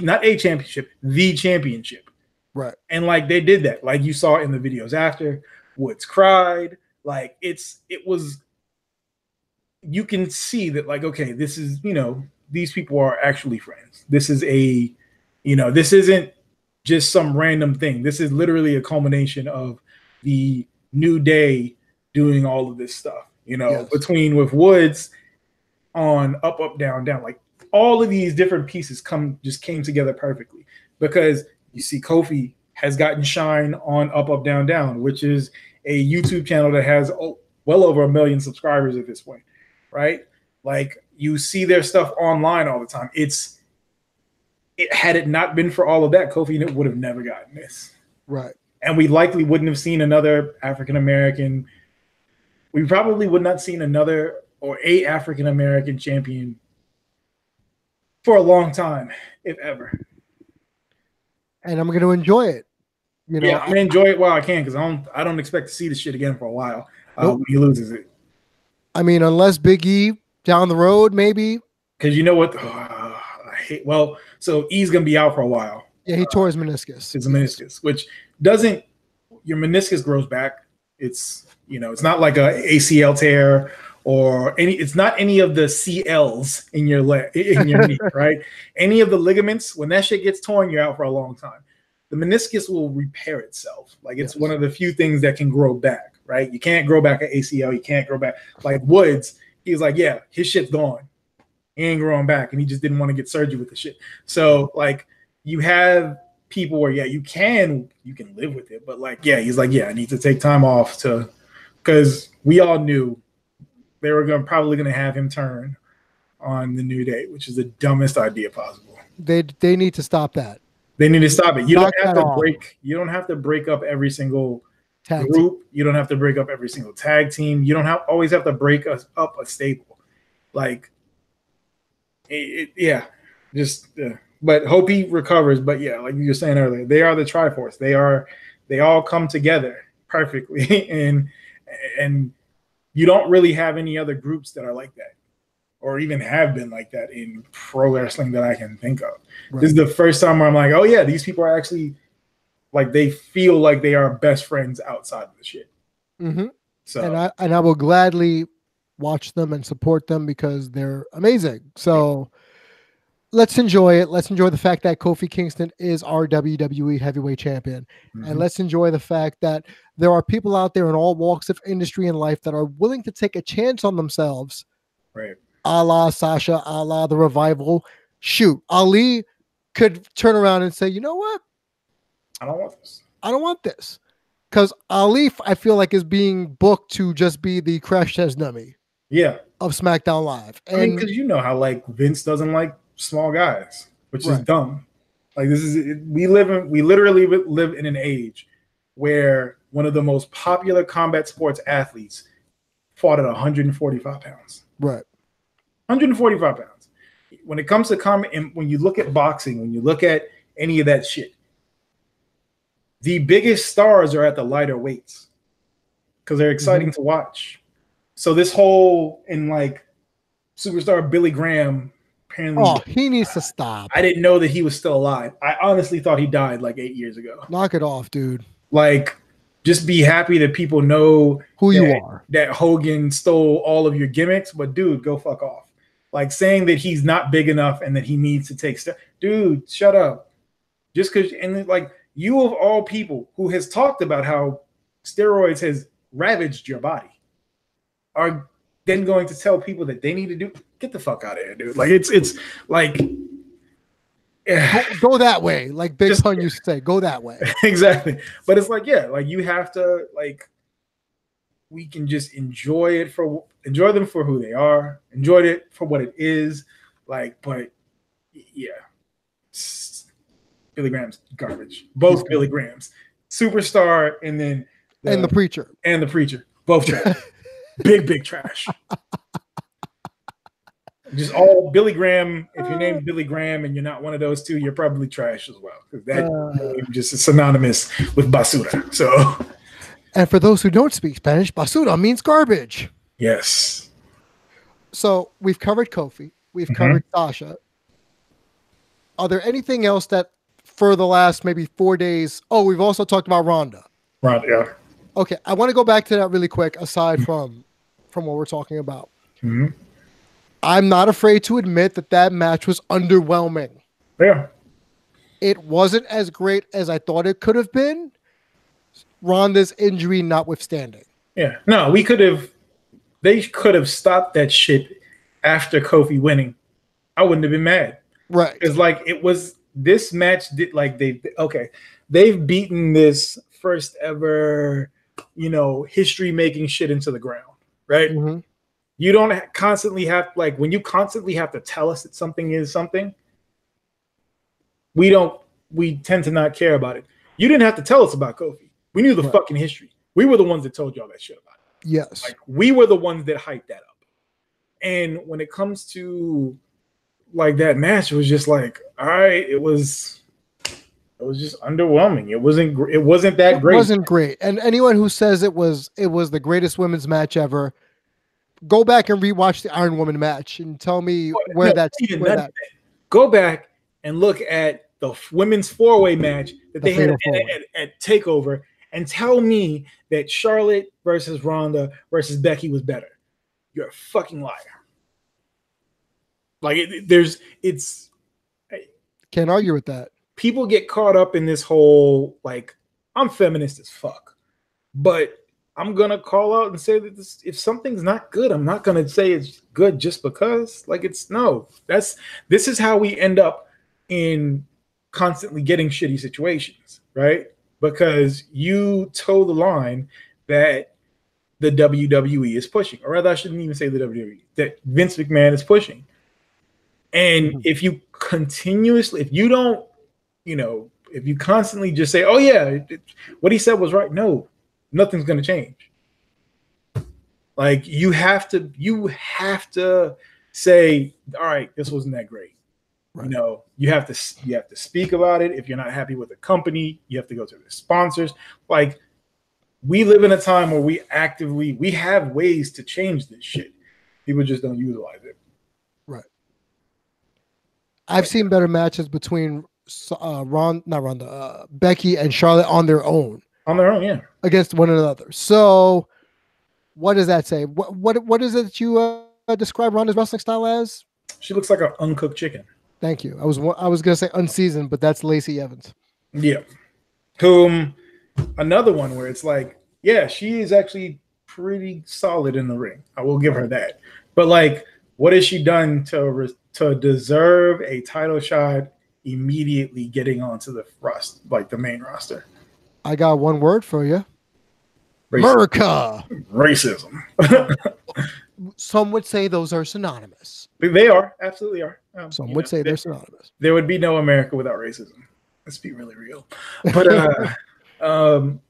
not a championship, the championship. Right. And they did that. Like you saw in the videos after, Woods cried. You can see that okay, this is, these people are actually friends. This is this isn't just some random thing. This is literally a culmination of the New Day doing all of this stuff, between with Woods on up, up, down, down. All of these different pieces came together perfectly, because you see Kofi has gotten shine on Up, Up, Down, Down, which is a YouTube channel that has well over 1 million subscribers at this point, right? You see their stuff online all the time. Had it not been for all of that, Kofi would have never gotten this. Right. And we likely wouldn't have seen another African-American. We probably would not seen another or a African-American champion for a long time, if ever. And I'm going to enjoy it. I'm going to enjoy it while I can, because I don't expect to see this shit again for a while when he loses it. I mean, unless Big E down the road, maybe. Because you know what? So E's going to be out for a while. Yeah, he tore his meniscus. His meniscus, which your meniscus grows back. It's, it's not like a ACL tear or it's not any of the CLs in your knee, right? Any of the ligaments, when that shit gets torn, you're out for a long time. The meniscus will repair itself. It's one of the few things that can grow back. right? You can't grow back an ACL. You can't grow back. Like Woods, he was like, yeah, his shit's gone. He ain't growing back, and he just didn't want to get surgery with the shit. So like you have people where you can live with it, but like he's like I need to take time off because we all knew they were probably gonna have him turn on the New Day, which is the dumbest idea possible. They need to stop that. They need to stop it. You don't have to break. You don't have to break up every single tag group. Team. You don't have to break up every single tag team. You don't always have to break up a stable. Like, But hope he recovers. But yeah, like you were saying earlier, they are the Triforce. They all come together perfectly, and you don't really have any other groups that are like that, or even have been like that in pro wrestling that I can think of. Right. This is the first time where I'm like, oh yeah, these people are actually like, they feel like they are best friends outside of the shit. Mm-hmm. So, and I will gladly watch them and support them because they're amazing. So let's enjoy it. Let's enjoy the fact that Kofi Kingston is our WWE heavyweight champion. Mm-hmm. And let's enjoy the fact that there are people out there in all walks of industry and life that are willing to take a chance on themselves. Right. A la Sasha, a la the Revival. Shoot, Ali could turn around and say, you know what? I don't want this. I don't want this. Because Ali, I feel like, is being booked to just be the crash test dummy. Yeah. Of SmackDown Live. And, I mean, because you know how like Vince doesn't like small guys, which is dumb. Like we literally live in an age where one of the most popular combat sports athletes fought at 145 pounds. Right. 145 pounds. When it comes to combat, and when you look at boxing, when you look at any of that shit, the biggest stars are at the lighter weights because they're exciting to watch. So this whole in like superstar Billy Graham, apparently, he needs to stop. I didn't know that he was still alive. I honestly thought he died like 8 years ago. Knock it off, dude. Like, just be happy that people know who you are. That Hogan stole all of your gimmicks, but dude, go fuck off. Like saying that he's not big enough and that he needs to take steps. Dude, shut up. Just because, and like you of all people who has talked about how steroids has ravaged your body are then going to tell people that they need to get the fuck out of here, dude. Like it's like go that way. Like Big Pun used to say, go that way. Exactly. But it's like, yeah, like you have to like, we can just enjoy them for who they are, enjoy it for what it is. Like, but yeah, Billy Graham's garbage. Both Billy Grahams, superstar, and then the preacher, both trash. big trash. Just all Billy Graham. If your name's Billy Graham and you're not one of those two, you're probably trash as well, because that just is synonymous with basura. So. And for those who don't speak Spanish, basura means garbage. Yes. So we've covered Kofi. We've covered Sasha. Are there anything else that for the last maybe 4 days? Oh, we've also talked about Ronda. Ronda, yeah. Okay, I want to go back to that really quick, aside from what we're talking about. Mm-hmm. I'm not afraid to admit that match was underwhelming. Yeah. It wasn't as great as I thought it could have been. Ronda's injury notwithstanding. Yeah. No, they could have stopped that shit after Kofi winning. I wouldn't have been mad. Right. It's like this match did like they've beaten this first ever, history making shit into the ground. Right. Mm-hmm. You don't constantly have, like, when you constantly have to tell us that something is something, we tend to not care about it. You didn't have to tell us about Kofi. We knew the fucking history. We were the ones that told y'all that shit about it. Yes. Like, we were the ones that hyped that up. And when it comes to like that match, it was just like, all right, it was just underwhelming. It wasn't that great. It wasn't great. And anyone who says it was the greatest women's match ever, go back and rewatch the Iron Woman match and tell me where that. Go back and look at the women's four-way match that they had at TakeOver and tell me that Charlotte versus Ronda versus Becky was better. You're a fucking liar. Like can't argue with that. People get caught up in this whole, like, I'm feminist as fuck, but I'm gonna call out and say that if something's not good, I'm not gonna say it's good just because. Like it's no. This is how we end up in constantly getting shitty situations, right? Because you toe the line that the WWE is pushing, or rather, I shouldn't even say the WWE, that Vince McMahon is pushing. And if you continuously, if you don't, if you constantly just say, "Oh yeah, what he said was right," no, nothing's going to change. Like you have to say, "All right, this wasn't that great." Right. You have to speak about it. If you're not happy with the company, you have to go to the sponsors. Like we live in a time where we have ways to change this shit. People just don't utilize it. Right. I've seen better matches between Becky and Charlotte on their own. On their own, yeah. Against one another. So what does that say? What is it that you describe Ronda's wrestling style as? She looks like an uncooked chicken. Thank you. I was gonna say unseasoned, but that's Lacey Evans. Yeah. Whom another one where it's like, yeah, she is actually pretty solid in the ring. I will give her that. But like, what has she done to deserve a title shot immediately getting onto the the main roster? I got one word for you. America. Racism. Some would say those are synonymous. They are. Absolutely are. Some would say they're synonymous. There would be no America without racism. Let's be really real. But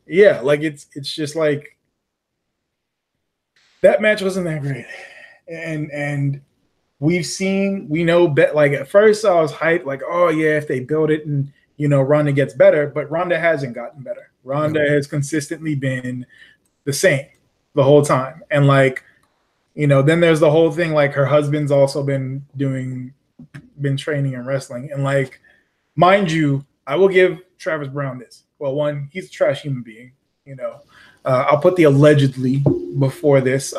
yeah, like it's just like that match wasn't that great. And we know like at first I was hyped, like, oh yeah, if they build it and Ronda gets better, but Ronda hasn't gotten better. Ronda has consistently been the same the whole time. And like, then there's the whole thing, like her husband's also been training and wrestling. And like, mind you, I will give Travis Brown this. Well, one, he's a trash human being, I'll put the allegedly before this,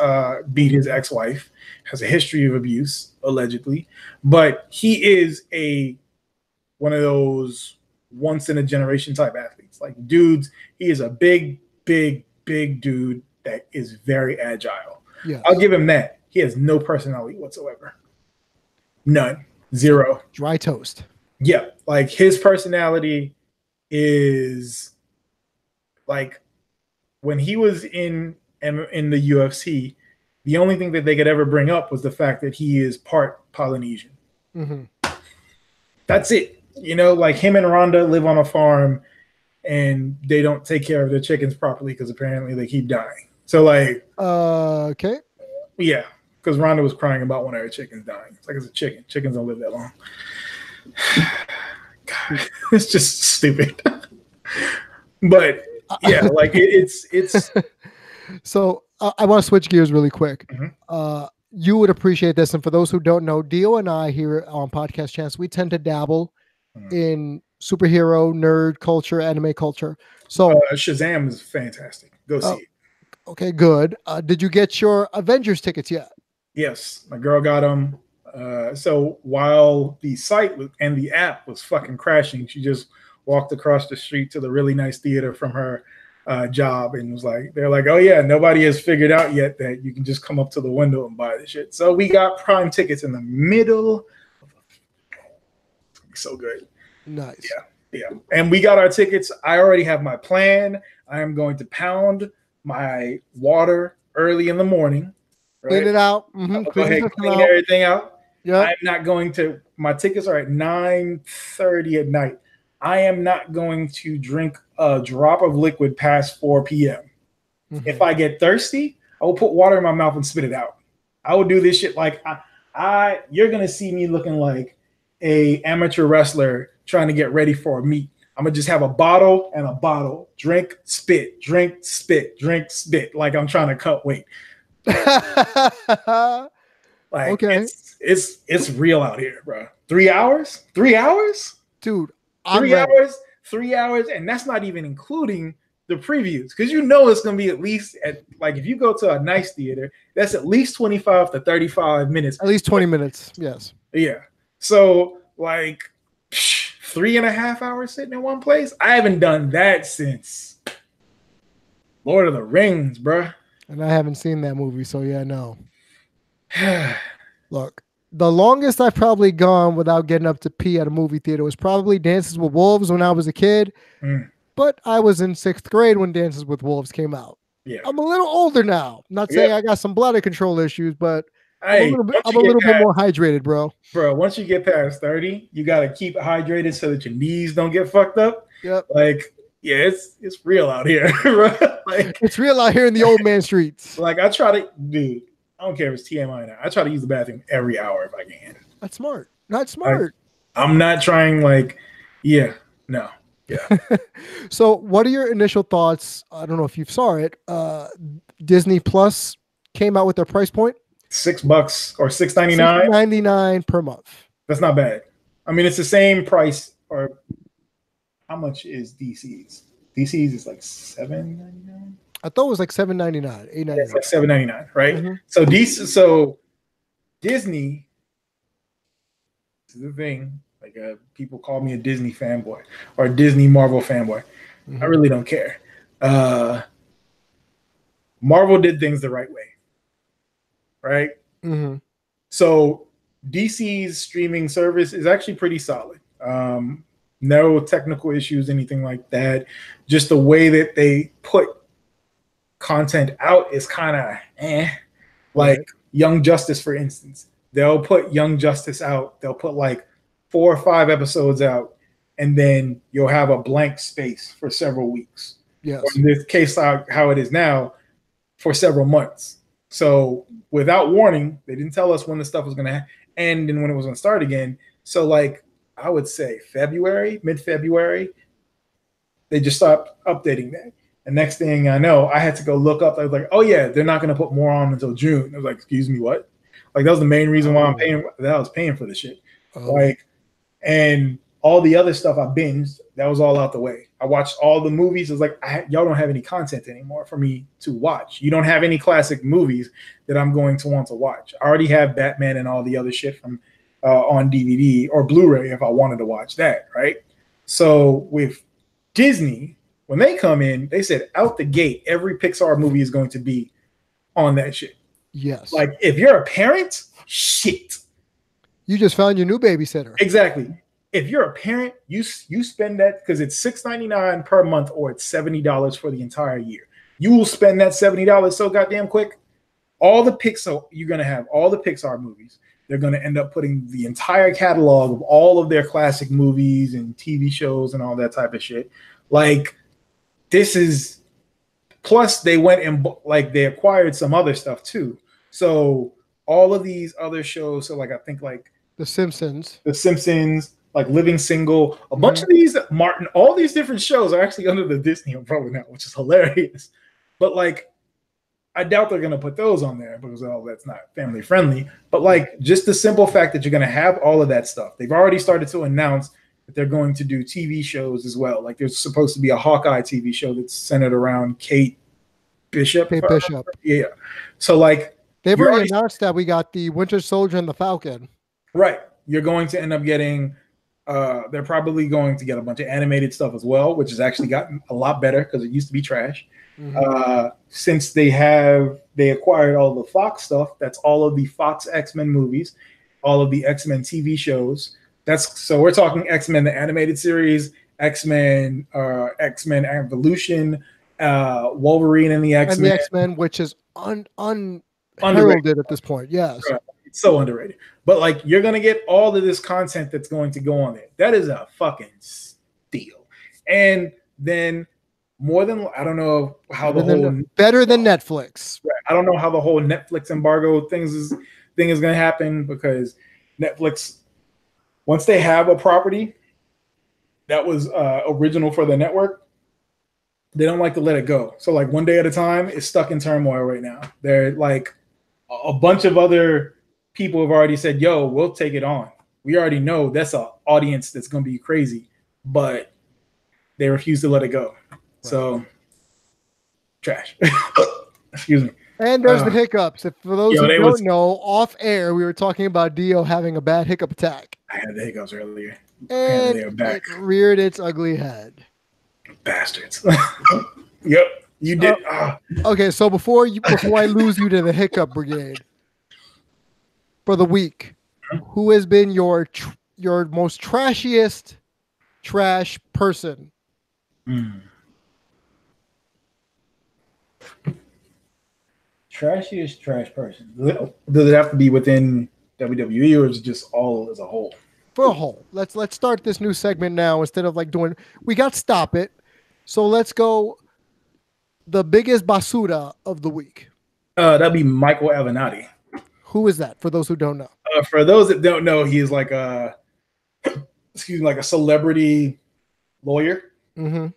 beat his ex-wife, has a history of abuse, allegedly. But he is one of those once in a generation type athletes. Like dudes, he is a big dude that is very agile. Yes. I'll give him that. He has no personality whatsoever. None. Zero. Dry toast. Yeah. Like his personality is like when he was in the UFC, the only thing that they could ever bring up was the fact that he is part Polynesian. Mm-hmm. That's it. Like him and Ronda live on a farm and they don't take care of their chickens properly because apparently they keep dying. So like, okay. Yeah. Because Ronda was crying about one of her chickens dying. It's like it's a chicken. Chickens don't live that long. God, it's just stupid. But yeah, like it's. So I want to switch gears really quick. Mm-hmm. You would appreciate this. And for those who don't know, Dio and I here on Podcast Chance, we tend to dabble in superhero, nerd culture, anime culture. So Shazam is fantastic. Go see it. Okay, good. Did you get your Avengers tickets yet? Yes, my girl got them. So while the site and the app was fucking crashing, she just walked across the street to the really nice theater from her job and they're like, oh yeah, nobody has figured out yet that you can just come up to the window and buy the shit. So we got prime tickets in the middle. It's gonna be so good. Nice. Yeah. And we got our tickets. I already have my plan. I am going to pound my water early in the morning. Right? Clean it out. Mm-hmm. Go ahead, clean everything out. Yeah. I'm not going to. My tickets are at 9:30 at night. I am not going to drink a drop of liquid past 4 p.m. Mm-hmm. If I get thirsty, I will put water in my mouth and spit it out. I will do this shit like you're gonna see me looking like a amateur wrestler trying to get ready for a meet. I'm gonna just have a bottle and a bottle. Drink, spit, drink, spit, drink, spit. Like I'm trying to cut weight. Like okay. It's real out here, bro. 3 hours? 3 hours? Dude. 3 hours, 3 hours, and that's not even including the previews. Because it's gonna be at least if you go to a nice theater, that's at least 25 to 35 minutes. At least 20 minutes, yes. Yeah. So like 3.5 hours sitting in one place. I haven't done that since Lord of the Rings, bruh. And I haven't seen that movie, so yeah, no. Look, the longest I've probably gone without getting up to pee at a movie theater was probably Dances with Wolves when I was a kid. But I was in 6th grade when Dances with Wolves came out. Yeah. I'm a little older now. I'm not saying I got some bladder control issues, but Hey, I'm a little bit more hydrated, bro. Bro, once you get past 30, you got to keep hydrated so that your knees don't get fucked up. Yep. Like, yeah, it's real out here. Like, it's real out here in the old man streets. Like, I try to, dude, I don't care if it's TMI now. I try to use the bathroom every hour if I can. That's smart. Not smart. I'm not trying, like, yeah, no. Yeah. So what are your initial thoughts? I don't know if you saw it. Disney Plus came out with their price point. $6 or $6.99. $6.99 per month. That's not bad. I mean, it's the same price. Or how much is DC's? DC's is like $7.99. I thought it was like $7.99, $8.99. Yeah, it's like $7.99, right? Mm-hmm. So Disney. This is the thing. Like people call me a Disney fanboy or a Disney Marvel fanboy. Mm-hmm. I really don't care. Marvel did things the right way, right? Mm-hmm. So DC's streaming service is actually pretty solid. No technical issues, anything like that. Just the way that they put content out is kind of Like right. Young Justice, for instance. They'll put Young Justice out. They'll put like 4 or 5 episodes out, and then you'll have a blank space for several weeks. Yes. Or in this case, how it is now, for several months. So without warning, they didn't tell us when the stuff was going to end and when it was going to start again. So like I would say mid-February, they just stopped updating that. The next thing I know, I had to go look up. I was like, oh yeah, they're not going to put more on until June. I was like, excuse me, what? Like that was the main reason why I was paying for the shit. Like, and all the other stuff I binged, that was all out the way. I watched all the movies. It was like, y'all don't have any content anymore for me to watch. You don't have any classic movies that I'm going to want to watch. I already have Batman and all the other shit from on DVD or Blu-ray if I wanted to watch that, right? So with Disney, when they come in, they said out the gate, every Pixar movie is going to be on that shit. Yes. Like if you're a parent, shit. You just found your new babysitter. Exactly. If you're a parent, you spend that because it's $6.99 per month or it's $70 for the entire year. You will spend that $70 so goddamn quick. All the Pixar, you're going to have all the Pixar movies. They're going to end up putting the entire catalog of all of their classic movies and TV shows and all that type of shit. Like this is, plus they went and like they acquired some other stuff too. So all of these other shows, so like I think like The Simpsons, like Living Single, a bunch of these, Martin, all these different shows are actually under the Disney umbrella now, which is hilarious. But like, I doubt they're going to put those on there because that's not family friendly. But like, just the simple fact that you're going to have all of that stuff. They've already started to announce that they're going to do TV shows as well. Like there's supposed to be a Hawkeye TV show that's centered around Kate Bishop. Yeah. So like, they've already announced that we got the Winter Soldier and the Falcon. Right. You're going to end up getting, they're probably going to get a bunch of animated stuff as well, which has actually gotten a lot better because it used to be trash. Mm-hmm. Since they acquired all the Fox stuff, that's all of the Fox X-Men movies, all of the X-Men TV shows. So we're talking X-Men, the animated series, X-Men Evolution, Wolverine and the X-Men. And the X-Men, which is unheralded at this point. Yes. Right. It's so underrated. But like you're gonna get all of this content that's going to go on there. That is a fucking steal. And then more than I don't know how better than Netflix. Right. I don't know how the whole Netflix embargo thing is gonna happen because Netflix, once they have a property that was original for the network, they don't like to let it go. So like one day at a time, it's stuck in turmoil right now. They're like a bunch of other people have already said, yo, we'll take it on. We already know that's an audience that's going to be crazy, but they refuse to let it go. Right. So, trash. Excuse me. And there's the hiccups. For those who don't know, off air, we were talking about Dio having a bad hiccup attack. I had the hiccups earlier. And it reared its ugly head. Bastards. Yep. You did. Okay, so before I lose you to the hiccup brigade for the week, who has been your most trashiest trash person? Trashiest trash person. Does it have to be within WWE or is it just all as a whole? For a whole. Let's start this new segment now instead of like doing. We got Stop It, so let's go. The biggest basura of the week. That'd be Michael Avenatti. Who is that? For those who don't know. For those that don't know, he is like like a celebrity lawyer. Mm-hmm.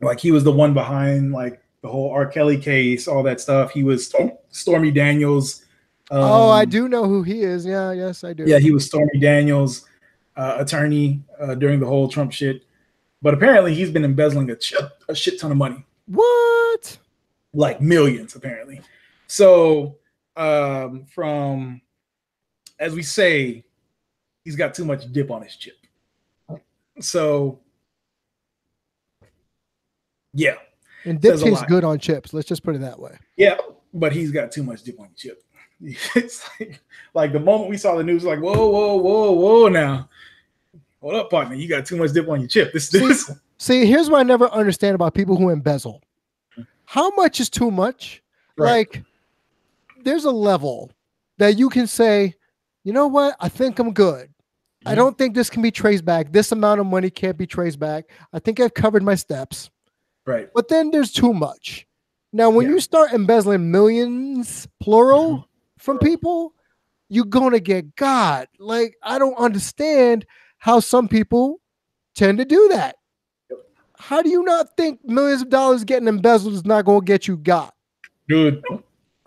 Like he was the one behind like the whole R. Kelly case, all that stuff. He was Stormy Daniels. I do know who he is. Yeah, yes, I do. Yeah, he was Stormy Daniels' attorney during the whole Trump shit. But apparently he's been embezzling a shit ton of money. What? Like millions, apparently. So from, as we say, he's got too much dip on his chip. So, yeah. And dip tastes good on chips. Let's just put it that way. Yeah, but he's got too much dip on the chip. It's like the moment we saw the news, like, whoa, now. Hold up, partner. You got too much dip on your chip. See, here's what I never understand about people who embezzle. How much is too much? Right. Like, there's a level that you can say, you know what? I think I'm good. Mm-hmm. I don't think this can be traced back. This amount of money can't be traced back. I think I've covered my steps. Right. But then there's too much. Now, when you start embezzling millions, plural, from people, you're going to get God. Like, I don't understand how some people tend to do that. How do you not think millions of dollars getting embezzled is not going to get you got? Dude,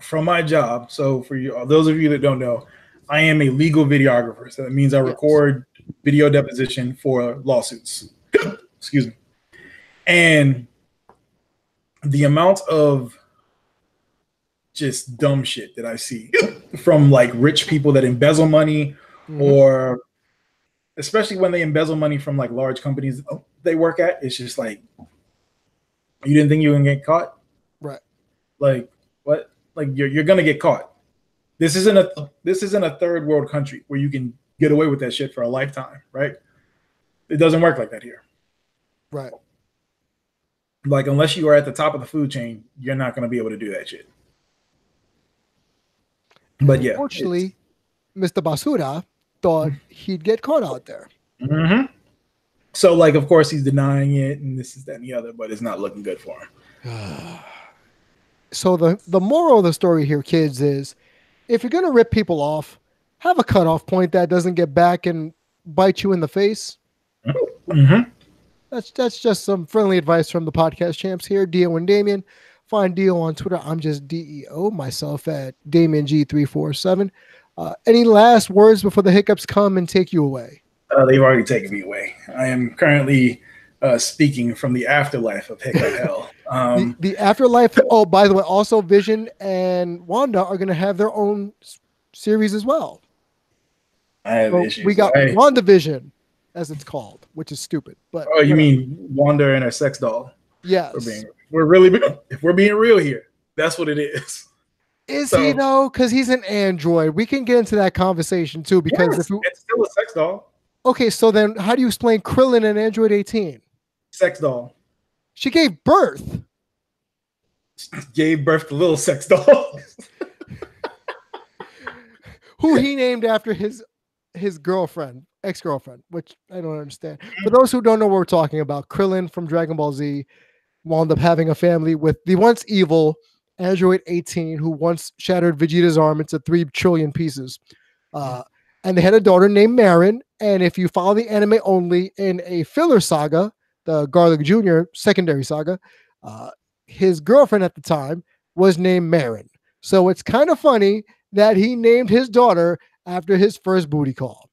from my job, so for you, those of you that don't know, I am a legal videographer. So that means I record video deposition for lawsuits. Excuse me. And the amount of just dumb shit that I see from like rich people that embezzle money, or especially when they embezzle money from like large companies they work at, it's just like, you didn't think you were gonna get caught? Right. Like what? Like you're gonna get caught. This isn't a third world country where you can get away with that shit for a lifetime, right? It doesn't work like that here. Right. Like unless you are at the top of the food chain, you're not gonna be able to do that shit. But yeah, unfortunately, Mr. Basura thought he'd get caught out there. Mm-hmm. So, like, of course, he's denying it, and this is that and the other, but it's not looking good for him. So the moral of the story here, kids, is if you're gonna rip people off, have a cutoff point that doesn't get back and bite you in the face. Mm-hmm. That's just some friendly advice from the podcast champs here, Dio and Damian. Find Dio on Twitter. I'm just DEO, myself at DamianG347. Any last words before the hiccups come and take you away? They've already taken me away. I am currently speaking from the afterlife of Hiccup Hell. The afterlife. Oh, by the way, also Vision and Wanda are going to have their own series as well. I have issues. We got WandaVision, as it's called, which is stupid. But you mean Wanda and her sex doll? Yes. If we're being real here, that's what it is. Is he though? Because he's an android. We can get into that conversation too. Because it's still a sex doll. Okay, so then how do you explain Krillin and Android 18? Sex doll. She gave birth. Gave birth to little sex dolls. Who he named after his girlfriend, ex-girlfriend, which I don't understand. For those who don't know what we're talking about, Krillin from Dragon Ball Z wound up having a family with the once evil Android 18, who once shattered Vegeta's arm into 3 trillion pieces. And they had a daughter named Marin. And if you follow the anime only in a filler saga, the Garlic Jr. secondary saga, his girlfriend at the time was named Marin. So it's kind of funny that he named his daughter after his first booty call.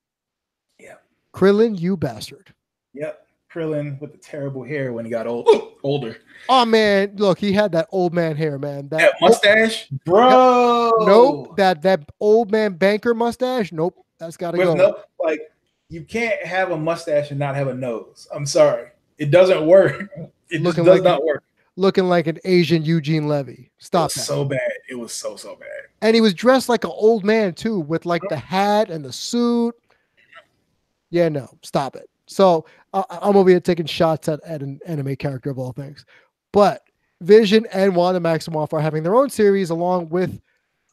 Yeah. Krillin, you bastard. Yep. Krillin with the terrible hair when he got older. Oh man, look, he had that old man hair, man. That mustache, bro. Nope, that old man banker mustache. Nope, that's got to go. No, like you can't have a mustache and not have a nose. I'm sorry, it doesn't work. It just does not work. looking like an Asian Eugene Levy. Stop it was that. so bad. It was so bad. And he was dressed like an old man too, with like the hat and the suit. Yeah, no, stop it. So I'm over here taking shots at an anime character of all things. But Vision and Wanda Maximoff are having their own series along with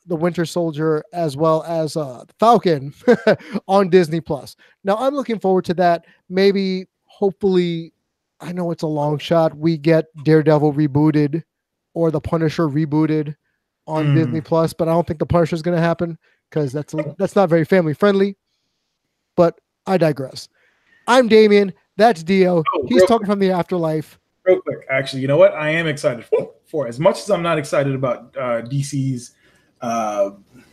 the Winter Soldier as well as Falcon on Disney Plus. Now I'm looking forward to that. Maybe, hopefully, I know it's a long shot, we get Daredevil rebooted or the Punisher rebooted on Disney Plus, but I don't think the Punisher is going to happen because that's not very family friendly. But I digress. I'm Damian. That's Dio. He's talking from the afterlife. Real quick, actually, you know what? I am excited for. As much as I'm not excited about DC's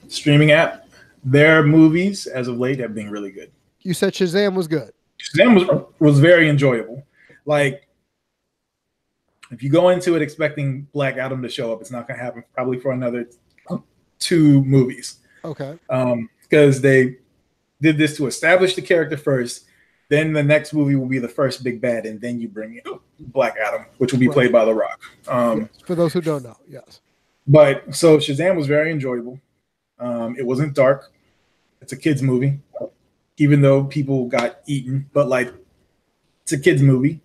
streaming app, their movies as of late have been really good. You said Shazam was good. Shazam was very enjoyable. Like, if you go into it expecting Black Adam to show up, it's not going to happen probably for another 2 movies. Okay. Because they did this to establish the character first. Then the next movie will be the first big bad, and then you bring in Black Adam, which will be played by The Rock. For those who don't know, yes. But so Shazam was very enjoyable. It wasn't dark. It's a kids movie, even though people got eaten. But like, it's a kids movie.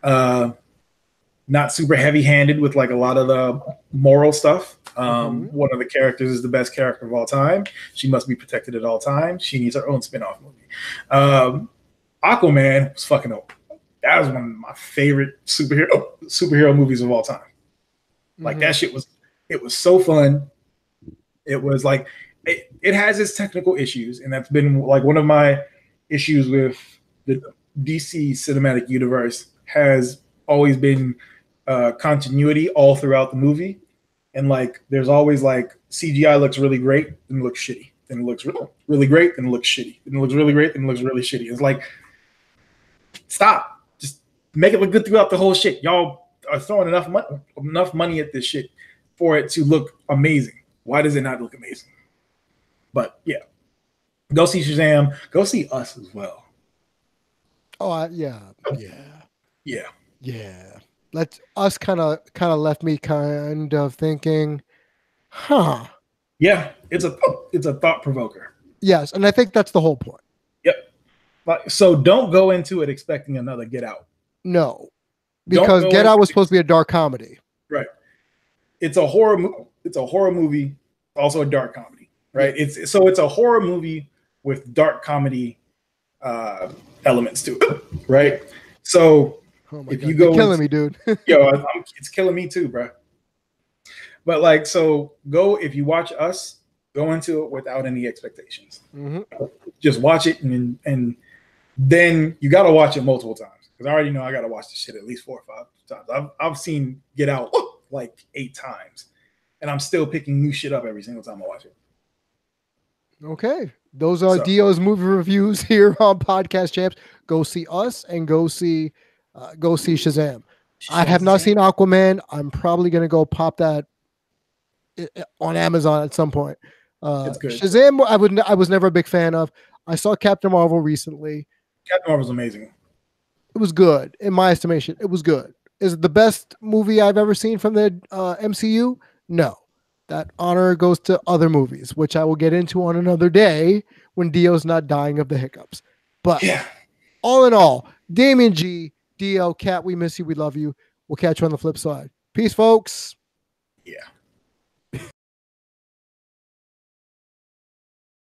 Not super heavy-handed with like a lot of the moral stuff. One of the characters is the best character of all time. She must be protected at all times. She needs her own spin-off movie. Aquaman was fucking up. That was one of my favorite superhero movies of all time. Like that shit was so fun. It was like it has its technical issues, and that's been like one of my issues with the DC cinematic universe has always been continuity all throughout the movie. And like there's always like CGI looks really great and looks shitty. Then it looks really great and it looks shitty. And it looks really great and it looks really shitty. It's like, stop. Just make it look good throughout the whole shit. Y'all are throwing enough money at this shit for it to look amazing. Why does it not look amazing? But yeah, go see Shazam. Go see Us as well. Oh, yeah. Us kind of left me kind of thinking, huh? Yeah, it's a thought provoker. Yes, and I think that's the whole point. Yep. So don't go into it expecting another Get Out. No, because Get Out was supposed to be a dark comedy. Right. It's a horror. It's a horror movie, also a dark comedy. Right. Yeah. It's a horror movie with dark comedy elements to it. Right. So if you go, you're killing me, dude. It's killing me too, bro. But like, so if you watch Us, go into it without any expectations. Just watch it, and then you got to watch it multiple times, because I already know I got to watch this shit at least 4 or 5 times. I've seen Get Out like 8 times, and I'm still picking new shit up every single time I watch it. Okay, those are Dio's movie reviews here on Podcast Champs. Go see Us and go see Shazam. I have not seen Aquaman. I'm probably gonna go pop that on Amazon at some point. It's good. Shazam, I was never a big fan of. I saw Captain Marvel recently. Captain Marvel's amazing. It was good in my estimation. It was good. Is it the best movie I've ever seen from the MCU? No. That honor goes to other movies, which I will get into on another day when Dio's not dying of the hiccups. But all in all, Damian G, Dio, Cat, we miss you. We love you. We'll catch you on the flip side. Peace, folks. Yeah.